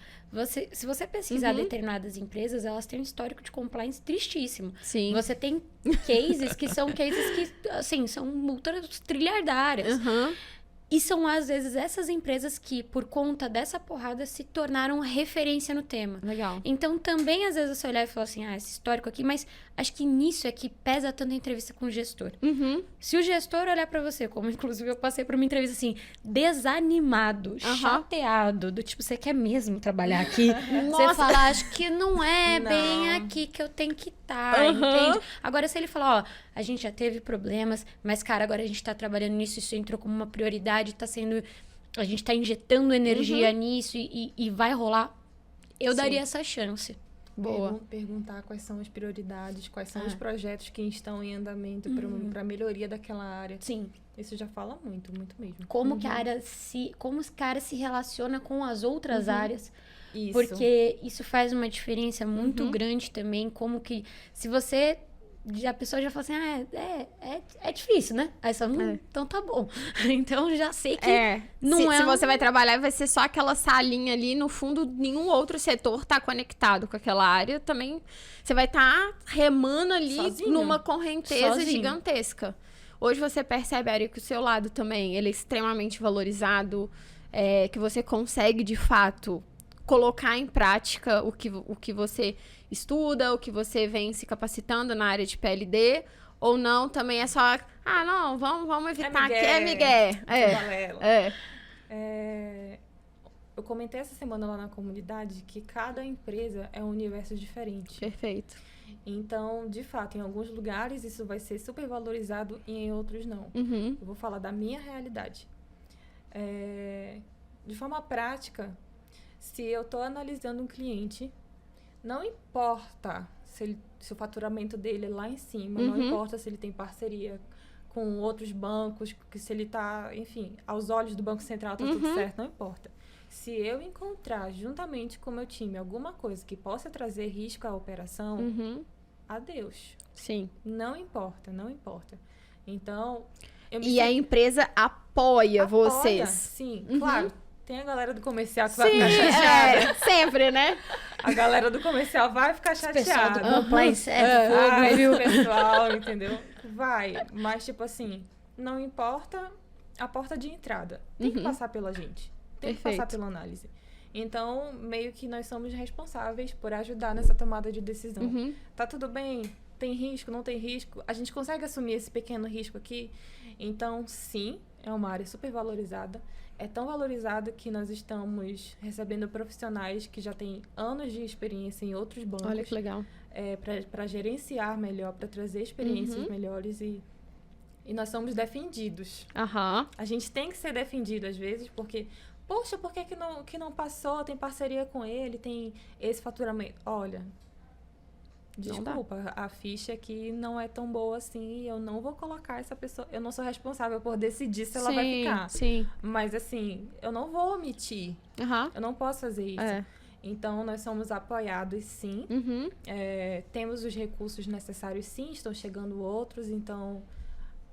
se você pesquisar determinadas empresas, elas têm um histórico de compliance tristíssimo. Sim. Você tem cases que, assim, são multas trilhardárias. E são, às vezes, essas empresas que, por conta dessa porrada, se tornaram referência no tema. Legal. Então, também, às vezes, você olhar e falar assim, esse histórico aqui, mas acho que nisso é que pesa tanto a entrevista com o gestor. Se o gestor olhar pra você, como, inclusive, eu passei por uma entrevista, assim, desanimado, chateado, do tipo, você quer mesmo trabalhar aqui? Você fala, acho que não é bem aqui que eu tenho que estar, entende? Agora, se ele falar, a gente já teve problemas, mas, cara, agora a gente tá trabalhando nisso, isso entrou como uma prioridade, a gente tá injetando energia nisso e vai rolar, eu daria essa chance. Boa. Perguntar quais são as prioridades, quais são os projetos que estão em andamento para melhoria daquela área. Sim. Isso já fala muito, muito mesmo. Como que a área como os caras se relaciona com as outras áreas. Isso. Porque isso faz uma diferença muito grande também, como que se você a pessoa já fala assim, é difícil, né? Aí só, então tá bom. Então já sei que se você vai trabalhar, vai ser só aquela salinha ali, no fundo, nenhum outro setor tá conectado com aquela área. Também você vai estar remando ali numa correnteza gigantesca. Hoje você percebe, Ari, que o seu lado também, ele é extremamente valorizado, que você consegue, de fato, colocar em prática o que você estuda, o que você vem se capacitando na área de PLD, ou não, também é só, não, vamos evitar que é migué. Eu comentei essa semana lá na comunidade que cada empresa é um universo diferente. Perfeito. Então, de fato, em alguns lugares isso vai ser super valorizado e em outros não. Eu vou falar da minha realidade. De forma prática, se eu estou analisando um cliente, não importa se o faturamento dele é lá em cima, não importa se ele tem parceria com outros bancos, se ele está, enfim, aos olhos do Banco Central está tudo certo, não importa. Se eu encontrar, juntamente com o meu time, alguma coisa que possa trazer risco à operação, adeus. Sim. Não importa, não importa. Então... a empresa apoia vocês. Sim, claro. Tem a galera do comercial que vai ficar chateada. Sempre, né? A galera do comercial vai ficar chateada. Pessoal do compliance é fogo, viu? Pessoal, entendeu? Vai. Mas, tipo assim, não importa a porta de entrada. Tem que passar pela gente. Tem que passar pela análise. Então, meio que nós somos responsáveis por ajudar nessa tomada de decisão. Tá tudo bem? Tem risco? Não tem risco? A gente consegue assumir esse pequeno risco aqui? Então, sim, é uma área super valorizada. É tão valorizada que nós estamos recebendo profissionais que já têm anos de experiência em outros bancos. Olha que legal. Para gerenciar melhor, para trazer experiências melhores e nós somos defendidos. A gente tem que ser defendido às vezes, porque, poxa, por que não passou? Tem parceria com ele, tem esse faturamento. Olha, desculpa, a ficha aqui não é tão boa assim, eu não vou colocar essa pessoa, eu não sou responsável por decidir se ela vai ficar. Sim. Mas assim, eu não vou omitir, eu não posso fazer isso. Então, nós somos apoiados, sim. Temos os recursos necessários, sim, estão chegando outros, então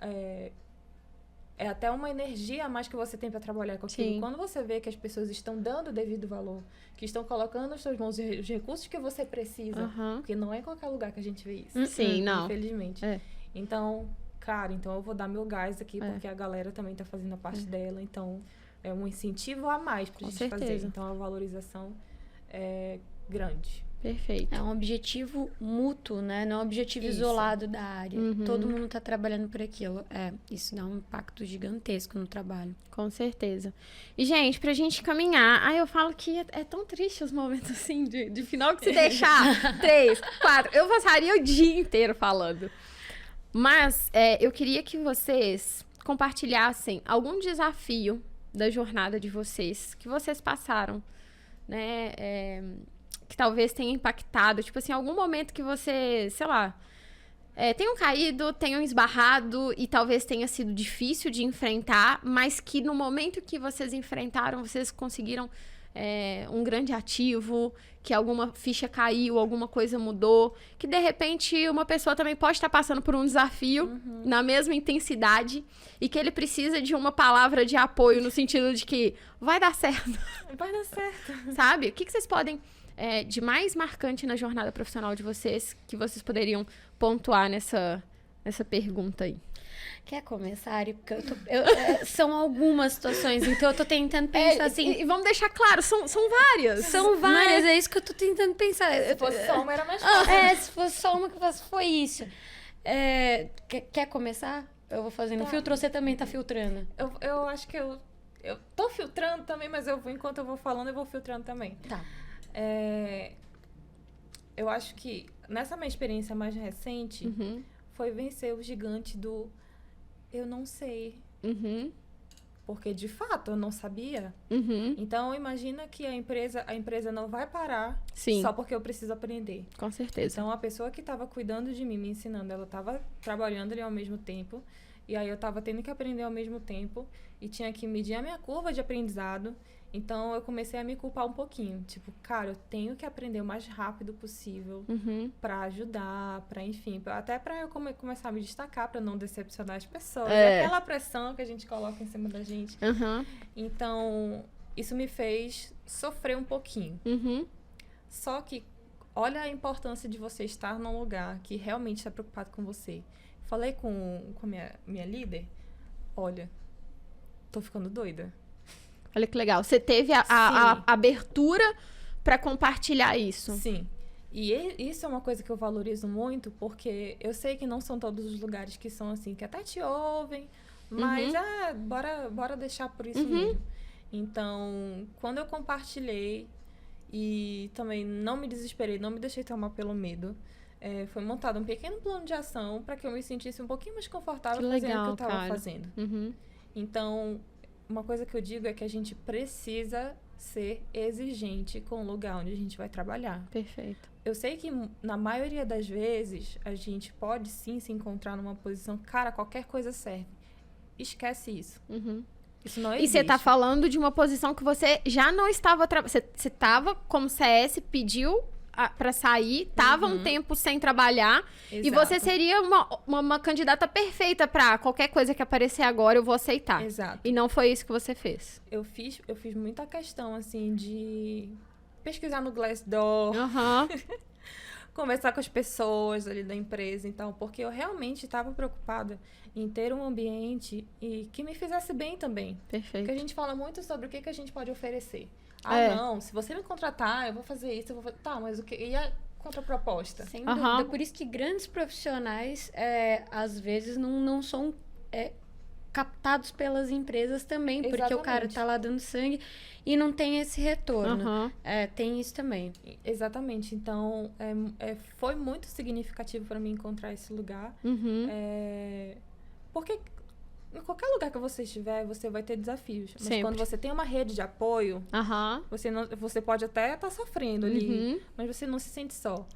é até uma energia a mais que você tem para trabalhar com aquilo. Quando você vê que as pessoas estão dando o devido valor, que estão colocando nas suas mãos os recursos que você precisa, porque não é em qualquer lugar que a gente vê isso. Sim, não. Infelizmente. Então, cara, então eu vou dar meu gás aqui, porque a galera também tá fazendo a parte dela, então é um incentivo a mais pra gente fazer. Então, a valorização é grande. Perfeito. É um objetivo mútuo, né? Não é um objetivo isolado da área. Todo mundo tá trabalhando por aquilo. Isso dá um impacto gigantesco no trabalho. Com certeza. E, gente, pra gente caminhar... eu falo que é tão triste os momentos, assim, de final que se deixar 3, 4... Eu passaria o dia inteiro falando. Mas eu queria que vocês compartilhassem algum desafio da jornada de vocês, que vocês passaram, né? Que talvez tenha impactado, tipo assim, algum momento que você, sei lá, tenham caído, tenham esbarrado e talvez tenha sido difícil de enfrentar, mas que no momento que vocês enfrentaram, vocês conseguiram um grande ativo, que alguma ficha caiu, alguma coisa mudou, que de repente uma pessoa também pode estar passando por um desafio na mesma intensidade e que ele precisa de uma palavra de apoio no sentido de que vai dar certo. Vai dar certo. Sabe? O que vocês podem... de mais marcante na jornada profissional de vocês, que vocês poderiam pontuar nessa pergunta aí? Quer começar, Ari? Porque são algumas situações, então eu tô tentando pensar assim... E vamos deixar claro, são várias. São várias, é isso que eu tô tentando pensar. Se fosse só uma, era mais fácil. Se fosse só uma, que foi isso. Quer começar? Eu vou fazendo filtro, você também tá filtrando? Eu acho que eu tô filtrando também, mas enquanto eu vou falando, eu vou filtrando também. Tá. Eu acho que nessa minha experiência mais recente foi vencer o gigante do eu não sei. Porque de fato eu não sabia. Então imagina que a empresa não vai parar só porque eu preciso aprender. Com certeza. Então a pessoa que estava cuidando de mim, me ensinando, ela estava trabalhando ali ao mesmo tempo. E aí eu estava tendo que aprender ao mesmo tempo e tinha que medir a minha curva de aprendizado. Então, eu comecei a me culpar um pouquinho. Tipo, cara, eu tenho que aprender o mais rápido possível pra ajudar, enfim, até pra eu começar a me destacar, pra não decepcionar as pessoas. Aquela pressão que a gente coloca em cima da gente. Então, isso me fez sofrer um pouquinho. Só que, olha a importância de você estar num lugar que realmente está preocupado com você. Falei com a minha líder, olha, tô ficando doida. Olha que legal. Você teve a abertura para compartilhar isso. Sim. E isso é uma coisa que eu valorizo muito, porque eu sei que não são todos os lugares que são assim, que até te ouvem, mas bora deixar por isso mesmo. Então, quando eu compartilhei e também não me desesperei, não me deixei tomar pelo medo, foi montado um pequeno plano de ação para que eu me sentisse um pouquinho mais confortável fazendo o que eu estava fazendo. Então, uma coisa que eu digo é que a gente precisa ser exigente com o lugar onde a gente vai trabalhar. Perfeito. Eu sei que, na maioria das vezes, a gente pode sim se encontrar numa posição, cara, qualquer coisa serve. Esquece isso. Isso não existe. E você tá falando de uma posição que você já não estava... Você estava como CS, pediu para sair, tava um tempo sem trabalhar. Exato. E você seria uma candidata perfeita para qualquer coisa que aparecer agora, eu vou aceitar. Exato. E não foi isso que você fez. Eu fiz muita questão, assim, de pesquisar no Glassdoor, conversar com as pessoas ali da empresa, então, porque eu realmente estava preocupada em ter um ambiente e que me fizesse bem também. Perfeito. Porque a gente fala muito sobre o que a gente pode oferecer. Não, se você me contratar, eu vou fazer isso, eu vou fazer... Tá, mas o que... E a contraproposta? Sem dúvida. Por isso que grandes profissionais, às vezes, não são captados pelas empresas também. Exatamente. Porque o cara tá lá dando sangue e não tem esse retorno. Tem isso também. Exatamente. Então, foi muito significativo para mim encontrar esse lugar. Porque em qualquer lugar que você estiver, você vai ter desafios. Mas Sempre. Quando você tem uma rede de apoio, você pode até estar sofrendo ali, mas você não se sente só.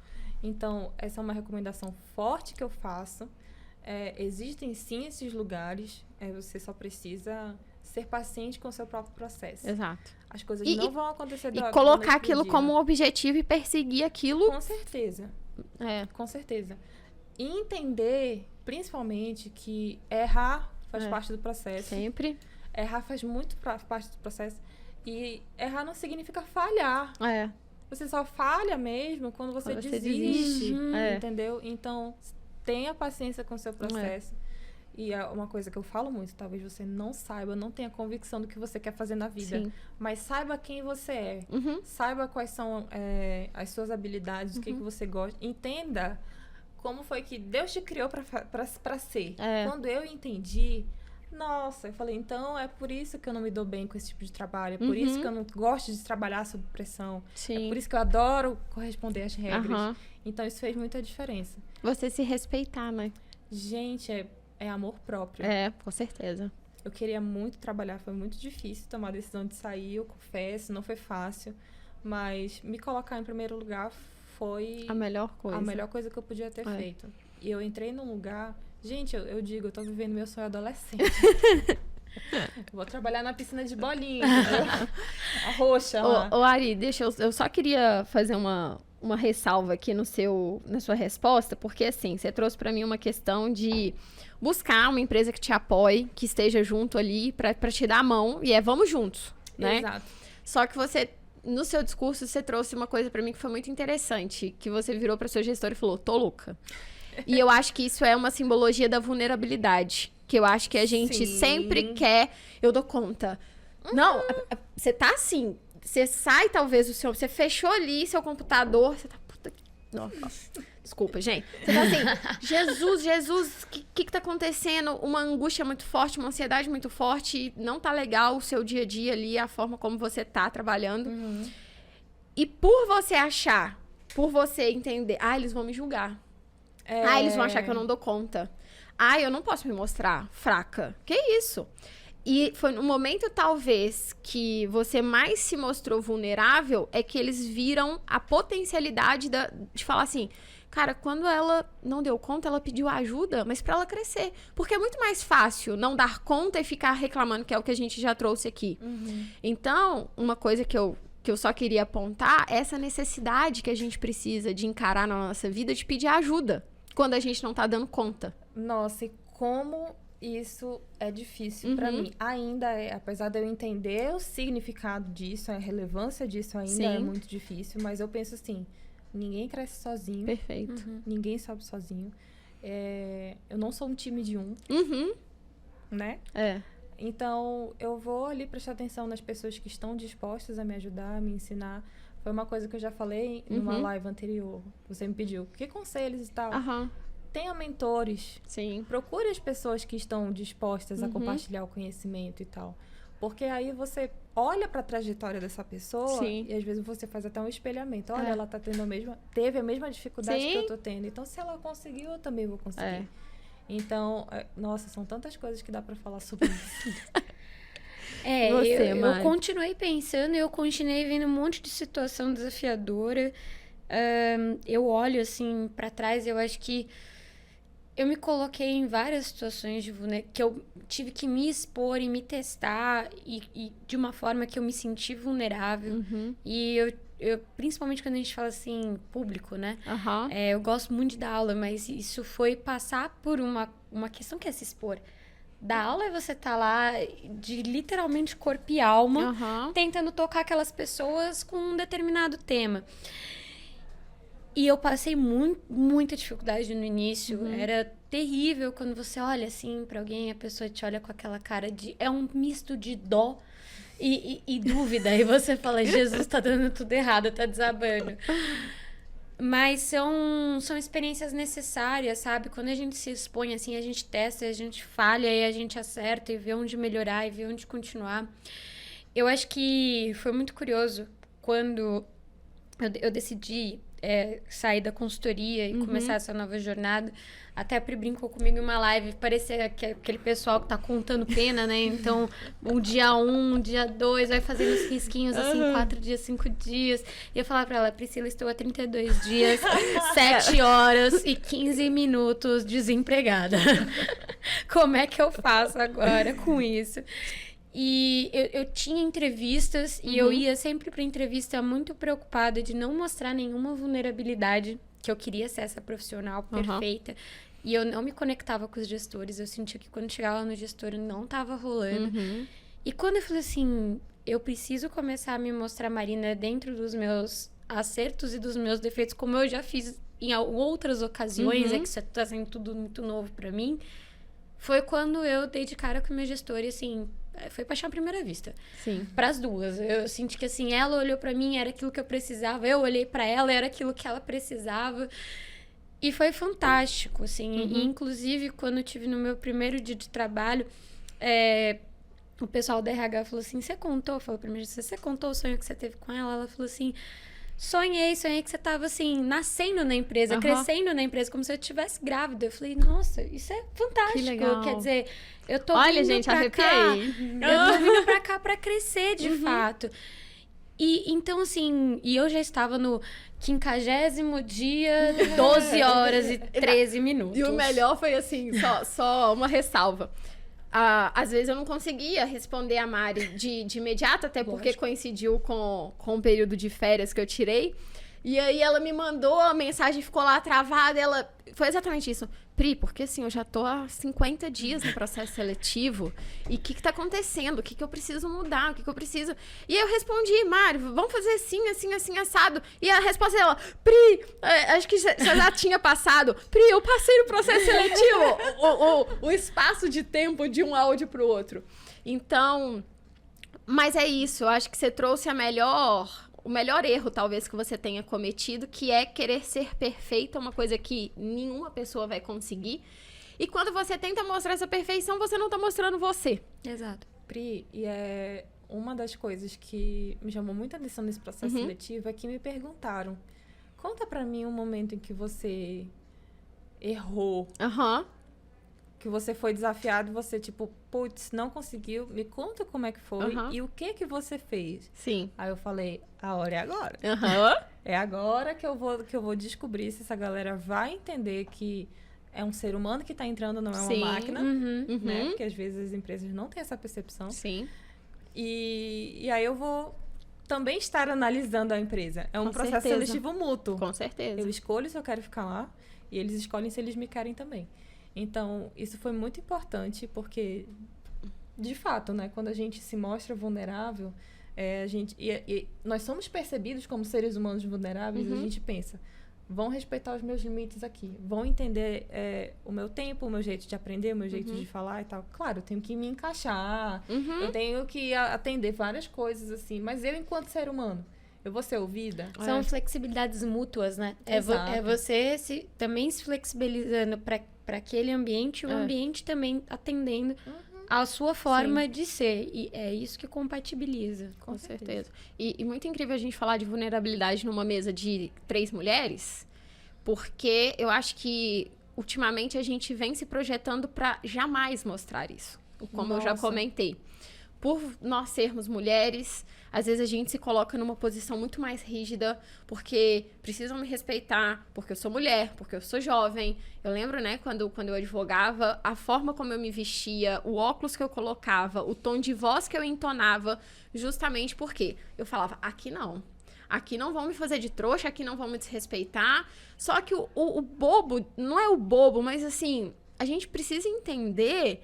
Então, essa é uma recomendação forte que eu faço. Existem sim esses lugares, você só precisa ser paciente com o seu próprio processo. Exato. As coisas não vão acontecer E colocar aquilo como um objetivo e perseguir aquilo. Com certeza. Com certeza. E entender, principalmente, que errar faz parte do processo. Sempre. Errar faz muito parte do processo. E errar não significa falhar. Você só falha mesmo quando você desiste. Entendeu? Então, tenha paciência com o seu processo. E é uma coisa que eu falo muito, talvez você não saiba, não tenha convicção do que você quer fazer na vida. Sim. Mas saiba quem você é. Saiba quais são as suas habilidades, o que você gosta. Entenda como foi que Deus te criou pra ser. Quando eu entendi, nossa, eu falei, então é por isso que eu não me dou bem com esse tipo de trabalho. É por isso que eu não gosto de trabalhar sob pressão. Sim. É por isso que eu adoro corresponder às regras. Então isso fez muita diferença. Você se respeitar, né? Gente, é amor próprio. Com certeza. Eu queria muito trabalhar, foi muito difícil tomar a decisão de sair, eu confesso, não foi fácil. Mas me colocar em primeiro lugar foi a melhor coisa que eu podia ter feito. E eu entrei num lugar... Gente, eu digo, eu tô vivendo meu sonho adolescente. Eu vou trabalhar na piscina de bolinha, entendeu? A roxa lá. Ô, Ari, eu só queria fazer uma ressalva aqui na sua resposta, porque assim, você trouxe pra mim uma questão de buscar uma empresa que te apoie, que esteja junto ali pra te dar a mão, e vamos juntos, né? Exato. Só que no seu discurso, você trouxe uma coisa pra mim que foi muito interessante, que você virou pra seu gestor e falou, tô louca. E eu acho que isso é uma simbologia da vulnerabilidade, que eu acho que a gente sempre quer, eu dou conta. Não, você tá assim, você sai talvez você fechou ali seu computador, você tá puta que... Nossa, desculpa, gente. Você tá assim, Jesus, o que tá acontecendo? Uma angústia muito forte, uma ansiedade muito forte, não tá legal o seu dia a dia ali, a forma como você tá trabalhando. E por você entender, eles vão me julgar. Eles vão achar que eu não dou conta. Eu não posso me mostrar fraca. Que isso? E foi no momento, talvez, que você mais se mostrou vulnerável, é que eles viram a potencialidade de falar assim, cara, quando ela não deu conta, ela pediu ajuda, mas pra ela crescer. Porque é muito mais fácil não dar conta e ficar reclamando, que é o que a gente já trouxe aqui. Então, uma coisa que eu só queria apontar é essa necessidade que a gente precisa de encarar na nossa vida, de pedir ajuda, quando a gente não tá dando conta. Nossa, e como isso é difícil pra mim. Ainda apesar de eu entender o significado disso, a relevância disso ainda é muito difícil, mas eu penso assim, ninguém cresce sozinho. Perfeito. Ninguém sobe sozinho. Eu não sou um time de um, né? Então, eu vou ali prestar atenção nas pessoas que estão dispostas a me ajudar, a me ensinar. Foi uma coisa que eu já falei numa live anterior. Você me pediu, que conselhos e tal? Tenha mentores. Sim. Procure as pessoas que estão dispostas a compartilhar o conhecimento e tal. Porque aí você olha para a trajetória dessa pessoa e às vezes você faz até um espelhamento. Olha, ela tá teve a mesma dificuldade que eu tô tendo. Então, se ela conseguiu, eu também vou conseguir. Então, nossa, são tantas coisas que dá pra falar sobre isso. Eu continuei pensando, eu continuei vendo um monte de situação desafiadora. Eu olho, assim, pra trás, eu acho que eu me coloquei em várias situações que eu tive que me expor e me testar e de uma forma que eu me senti vulnerável. E eu principalmente quando a gente fala assim, público, né? Eu gosto muito de dar aula, mas isso foi passar por uma questão que é se expor. dar aula é você tá lá de literalmente corpo e alma, tentando tocar aquelas pessoas com um determinado tema. E eu passei muita dificuldade no início. Era terrível quando você olha assim pra alguém, a pessoa te olha com aquela cara de... É um misto de dó e dúvida. E você fala, Jesus, tá dando tudo errado, tá desabando. Mas são experiências necessárias, sabe? Quando a gente se expõe assim, a gente testa, a gente falha, e a gente acerta e vê onde melhorar e vê onde continuar. Eu acho que foi muito curioso quando eu decidi sair da consultoria e começar essa nova jornada. Até a Pri brincou comigo em uma live, parecia aquele pessoal que tá contando pena, né? Então, o dia 1, dia 2, vai fazendo os risquinhos, assim, 4 dias, 5 dias. E eu falava pra ela, Priscila, estou há 32 dias, 7 horas e 15 minutos desempregada. Como é que eu faço agora com isso? E eu tinha entrevistas e eu ia sempre pra entrevista muito preocupada de não mostrar nenhuma vulnerabilidade, que eu queria ser essa profissional perfeita. E eu não me conectava com os gestores. Eu sentia que quando chegava no gestor não tava rolando. E quando eu falei assim, eu preciso começar a me mostrar, Marina, dentro dos meus acertos e dos meus defeitos, como eu já fiz em outras ocasiões, é que isso tá sendo tudo muito novo pra mim. Foi quando eu dei de cara com o meu gestor e assim... Foi paixão à primeira vista. Sim. Pras duas. Eu senti que, assim, ela olhou pra mim, era aquilo que eu precisava. Eu olhei pra ela, era aquilo que ela precisava. E foi fantástico, assim. E, inclusive, quando eu tive no meu primeiro dia de trabalho, o pessoal da RH falou assim, você contou? Eu falei pra mim, você contou o sonho que você teve com ela? Ela falou assim... Sonhei que você tava, assim, nascendo na empresa, crescendo na empresa, como se eu estivesse grávida. Eu falei, nossa, isso é fantástico. Que legal. Quer dizer, eu tô Olha, vindo gente, pra cá. Eu tô vindo pra cá pra crescer, de fato. E, então, assim, e eu já estava no 50º dia, 12 horas e 13 minutos. E o melhor foi, assim, só uma ressalva. Às vezes eu não conseguia responder a Mari de imediato, até porque coincidiu com o período de férias que eu tirei. E aí ela me mandou a mensagem, ficou lá travada, foi exatamente isso. Pri, porque assim, eu já tô há 50 dias no processo seletivo, e o que tá acontecendo? O que eu preciso mudar? O que eu preciso... E aí eu respondi, Mari, vamos fazer assim, assim, assim, assado. E a resposta dela, Pri, acho que você já tinha passado. Pri, eu passei no processo seletivo. O espaço de tempo de um áudio pro outro. Então, mas é isso, eu acho que você trouxe o melhor erro, talvez, que você tenha cometido, que é querer ser perfeita, uma coisa que nenhuma pessoa vai conseguir. E quando você tenta mostrar essa perfeição, você não tá mostrando você. Exato. Pri, e uma das coisas que me chamou muita atenção nesse processo seletivo é que me perguntaram, conta pra mim um momento em que você errou, que você foi desafiado, você tipo, putz, não conseguiu, me conta como é que foi e o que você fez. Sim. Aí eu falei, a hora é agora. É agora que eu vou descobrir se essa galera vai entender que é um ser humano que tá entrando, não é uma máquina, né? Porque às vezes as empresas não têm essa percepção. Sim. E aí eu vou também estar analisando a empresa. É um processo seletivo mútuo. Com certeza. Eu escolho se eu quero ficar lá e eles escolhem se eles me querem também. Então, isso foi muito importante porque, de fato, né, quando a gente se mostra vulnerável, nós somos percebidos como seres humanos vulneráveis, a gente pensa, vão respeitar os meus limites aqui, vão entender o meu tempo, o meu jeito de aprender, o meu jeito de falar e tal. Claro, eu tenho que me encaixar, eu tenho que atender várias coisas, assim, mas eu, enquanto ser humano, eu vou ser ouvida? São flexibilidades mútuas, né? É você também se flexibilizando para aquele ambiente, o ambiente também atendendo a sua forma de ser. E é isso que compatibiliza. Com certeza. E muito incrível a gente falar de vulnerabilidade numa mesa de 3 mulheres, porque eu acho que ultimamente a gente vem se projetando para jamais mostrar isso. Como eu já comentei. Por nós sermos mulheres, às vezes a gente se coloca numa posição muito mais rígida, porque precisam me respeitar, porque eu sou mulher, porque eu sou jovem. Eu lembro, né, quando eu advogava, a forma como eu me vestia, o óculos que eu colocava, o tom de voz que eu entonava, justamente porque eu falava, aqui não vão me fazer de trouxa, aqui não vão me desrespeitar. Só que o bobo, não é o bobo, mas assim, a gente precisa entender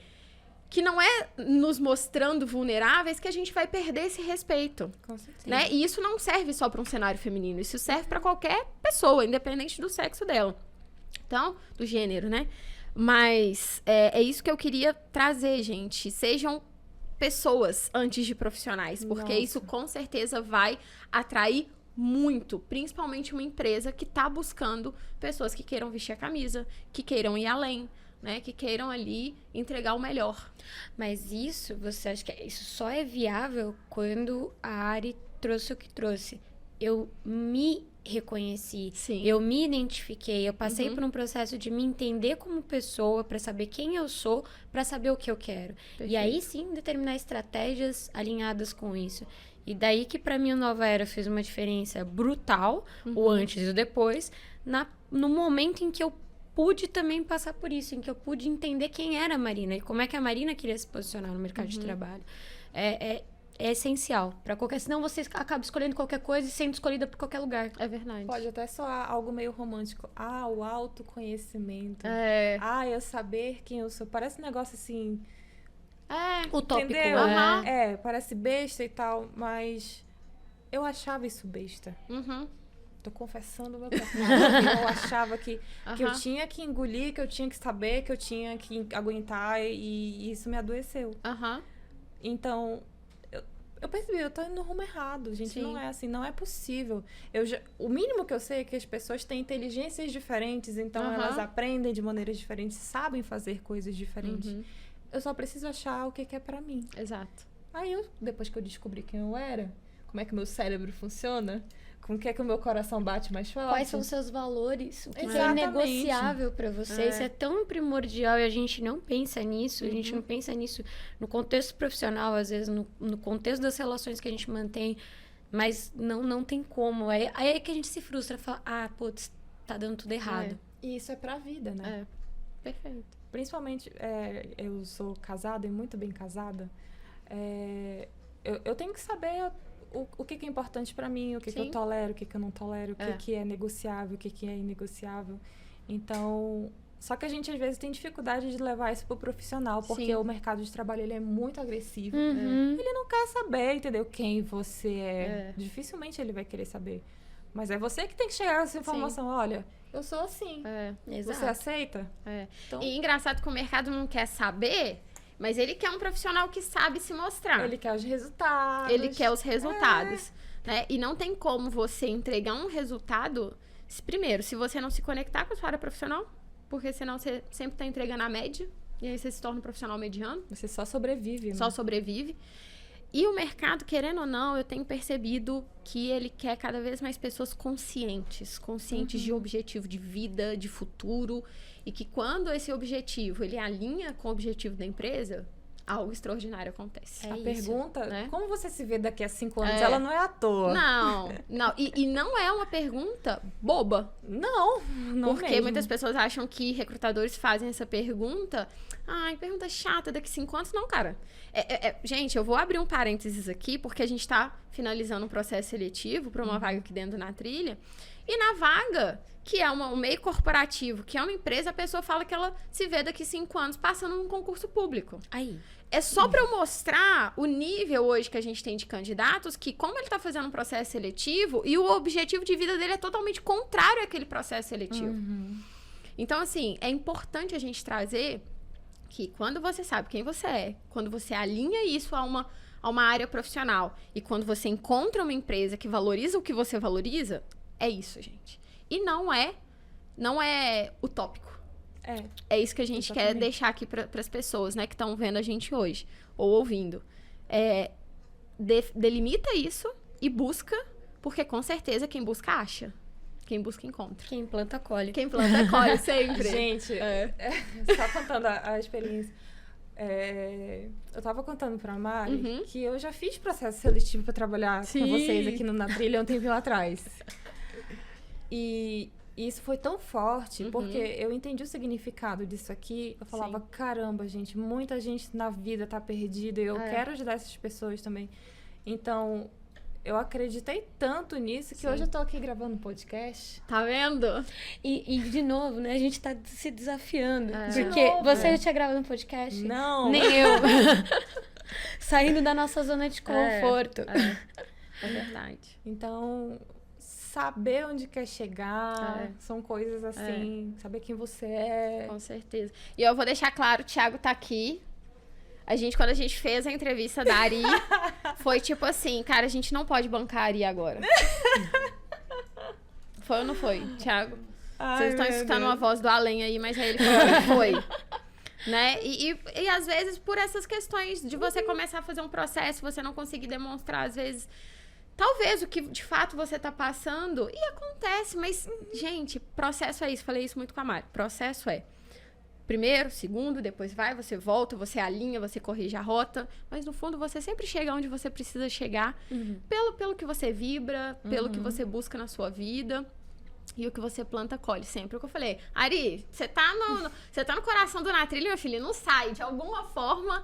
que não é nos mostrando vulneráveis que a gente vai perder esse respeito. Com certeza. Né? E isso não serve só para um cenário feminino, isso serve para qualquer pessoa, independente do sexo dela. Então, do gênero, né? Mas é isso que eu queria trazer, gente. Sejam pessoas antes de profissionais, porque isso com certeza vai atrair muito, principalmente uma empresa que está buscando pessoas que queiram vestir a camisa, que queiram ir além, né? Que queiram ali entregar o melhor. Mas isso, você acha que isso só é viável quando a Ari trouxe o que trouxe? Eu me reconheci, Sim. eu me identifiquei, eu passei por um processo de me entender como pessoa, para saber quem eu sou, para saber o que eu quero. Perfeito. E aí sim determinar estratégias alinhadas com isso. E daí que para mim o Nova Era fez uma diferença brutal, o antes e o depois, no momento em que eu pude também passar por isso, em que eu pude entender quem era a Marina e como é que a Marina queria se posicionar no mercado de trabalho. É essencial para qualquer... Senão você acaba escolhendo qualquer coisa e sendo escolhida por qualquer lugar. É verdade. Pode até soar algo meio romântico. O autoconhecimento. Eu saber quem eu sou. Parece um negócio assim... Utópico. Entendeu? Parece besta e tal, mas eu achava isso besta. Tô confessando o meu pecado. Eu achava que eu tinha que engolir, que eu tinha que saber, que eu tinha que aguentar e isso me adoeceu. Então... Eu percebi, eu tô indo no rumo errado, gente. Sim. Não é assim, não é possível. O mínimo que eu sei é que as pessoas têm inteligências diferentes, então elas aprendem de maneiras diferentes, sabem fazer coisas diferentes. Eu só preciso achar o que é pra mim. Exato. Aí, depois que eu descobri quem eu era, como é que o meu cérebro funciona, com o que é que o meu coração bate mais forte. Quais são os seus valores, o que é Exatamente. negociável pra você. Isso é tão primordial e a gente não pensa nisso. A gente não pensa nisso no contexto profissional, às vezes no contexto das relações que a gente mantém, mas não tem como. Aí é que a gente se frustra, fala, putz, tá dando tudo errado. E isso é pra vida, né? Perfeito. Principalmente, eu sou casada e muito bem casada, eu tenho que saber o que é importante pra mim, o que eu tolero, o que eu não tolero, o que é negociável, o que é inegociável. Então, só que a gente às vezes tem dificuldade de levar isso pro profissional, porque o mercado de trabalho ele é muito agressivo. Ele não quer saber, entendeu? Quem você é. Dificilmente ele vai querer saber. Mas é você que tem que chegar com essa informação. Olha, eu sou assim. Você aceita? Então... E engraçado que o mercado não quer saber, mas ele quer um profissional que sabe se mostrar. Ele quer os resultados. Ele quer os resultados. Né? E não tem como você entregar um resultado, primeiro, se você não se conectar com a sua área profissional, porque senão você sempre está entregando a média, e aí você se torna um profissional mediano. Você só sobrevive. Né? Só sobrevive. E o mercado, querendo ou não, eu tenho percebido que ele quer cada vez mais pessoas conscientes de objetivo de vida, de futuro, e que quando esse objetivo, ele alinha com o objetivo da empresa, algo extraordinário acontece. A pergunta, né? Como você se vê daqui a 5 anos? Ela não é à toa. Não. E não é uma pergunta boba. Não Porque mesmo. muitas pessoas acham que recrutadores fazem essa pergunta. Pergunta chata, daqui 5 anos. Não, cara. Gente, eu vou abrir um parênteses aqui, porque a gente tá finalizando um processo seletivo para uma vaga aqui dentro Na Trilha. E na vaga, que é um meio corporativo, que é uma empresa, a pessoa fala que ela se vê daqui 5 anos passando num concurso público. Aí. É só para eu mostrar o nível hoje que a gente tem de candidatos, que como ele tá fazendo um processo seletivo, e o objetivo de vida dele é totalmente contrário àquele processo seletivo. Então, assim, é importante a gente trazer que quando você sabe quem você é, quando você alinha isso a uma área profissional, e quando você encontra uma empresa que valoriza o que você valoriza, é isso, gente. E não é utópico. É isso que a gente quer deixar aqui para as pessoas, né, que estão vendo a gente hoje, ou ouvindo. Delimita isso e busca, porque com certeza quem busca acha. Quem busca encontra. Quem planta colhe. Quem planta colhe sempre. Gente, só contando a experiência. Eu tava contando pra Mari que eu já fiz processo seletivo pra trabalhar com vocês aqui no Na Trilha um tempinho atrás. E isso foi tão forte, porque eu entendi o significado disso aqui. Eu falava, caramba, gente, muita gente na vida tá perdida e eu quero ajudar essas pessoas também. Então, eu acreditei tanto nisso que hoje eu tô aqui gravando um podcast. Tá vendo? E de novo, né? A gente tá se desafiando. De Porque novo, você já tinha gravado um podcast? Não. Nem eu. Saindo da nossa zona de conforto. É verdade. Então, saber onde quer chegar, são coisas assim, saber quem você é. Com certeza. E eu vou deixar claro, o Thiago tá aqui. Quando a gente fez a entrevista da Ari, foi tipo assim, cara, a gente não pode bancar a Ari agora. Foi ou não foi, Thiago? Vocês estão escutando uma voz do além aí, mas aí ele foi. Né? E às vezes, por essas questões de você começar a fazer um processo, você não conseguir demonstrar, às vezes, talvez o que de fato você tá passando, e acontece, mas, gente, processo é isso. Falei isso muito com a Mari. Processo é primeiro, segundo, depois você volta, você alinha, você corrige a rota, mas no fundo você sempre chega onde você precisa chegar, pelo que você vibra, pelo que você busca na sua vida. E o que você planta, colhe. Sempre o que eu falei. Ari, você tá no coração do Na Trilha, meu filho, não sai. De alguma forma,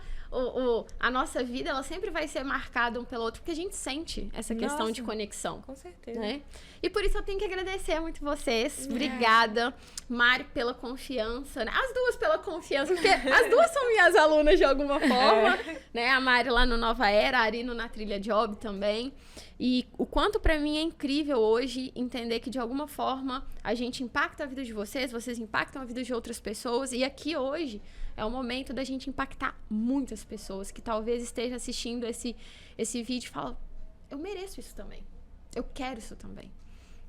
a nossa vida, ela sempre vai ser marcada um pelo outro, porque a gente sente essa questão de conexão. Com certeza. Né? E por isso eu tenho que agradecer muito vocês. Obrigada, Mari, pela confiança. Né? As duas pela confiança, porque as duas são minhas alunas de alguma forma. Né? A Mari lá no Nova Era, a Ari no Na Trilha Job também. E o quanto pra mim é incrível hoje entender que de alguma forma a gente impacta a vida de vocês impactam a vida de outras pessoas, e aqui hoje é o momento da gente impactar muitas pessoas que talvez estejam assistindo esse vídeo e falam, eu mereço isso também, eu quero isso também.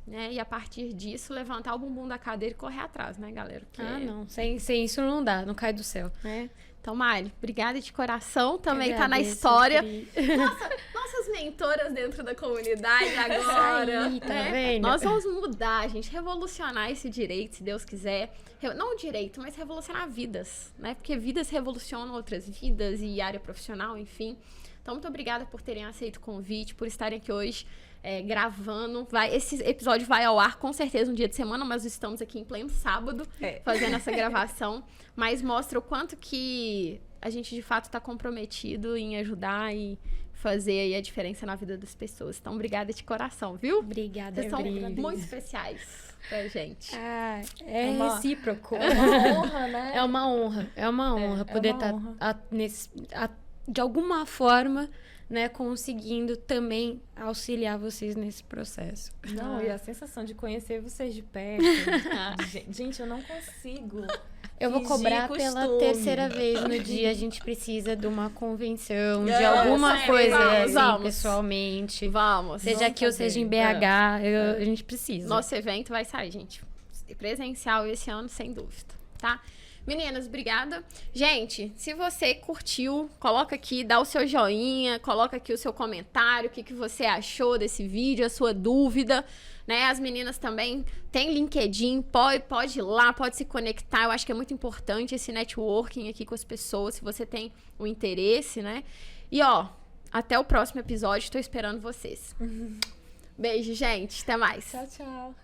Né? E a partir disso, levantar o bumbum da cadeira e correr atrás, né, galera? Porque... não. Sem isso não dá, não cai do céu. Então, Mari, obrigada de coração. Também tá na história. Nossas mentoras dentro da comunidade agora. Aí, tá né? vendo? Nós vamos mudar, gente, revolucionar esse direito, se Deus quiser. Não o direito, mas revolucionar vidas, né? Porque vidas revolucionam outras vidas e área profissional, enfim. Então, muito obrigada por terem aceito o convite, por estarem aqui hoje. Gravando. Esse episódio vai ao ar com certeza um dia de semana, mas estamos aqui em pleno sábado fazendo essa gravação. Mas mostra o quanto que a gente de fato está comprometido em ajudar e fazer aí a diferença na vida das pessoas. Então, obrigada de coração, viu? Obrigada, vocês são muito especiais pra gente. Recíproco. É uma honra, né? É uma honra poder estar de alguma forma, né, conseguindo também auxiliar vocês nesse processo. Não, e a sensação de conhecer vocês de perto. Gente, eu não consigo. Eu vou cobrar pela terceira vez no dia. A gente precisa de uma convenção, de alguma coisa assim, pessoalmente. Vamos. Seja aqui ou seja em BH, a gente precisa. Nosso evento vai sair, gente. Presencial esse ano, sem dúvida, tá? Meninas, obrigada. Gente, se você curtiu, coloca aqui, dá o seu joinha, coloca aqui o seu comentário, o que você achou desse vídeo, a sua dúvida, né? As meninas também têm LinkedIn, pode ir lá, pode se conectar. Eu acho que é muito importante esse networking aqui com as pessoas, se você tem o interesse, né? E, até o próximo episódio, tô esperando vocês. Beijo, gente. Até mais. Tchau, tchau.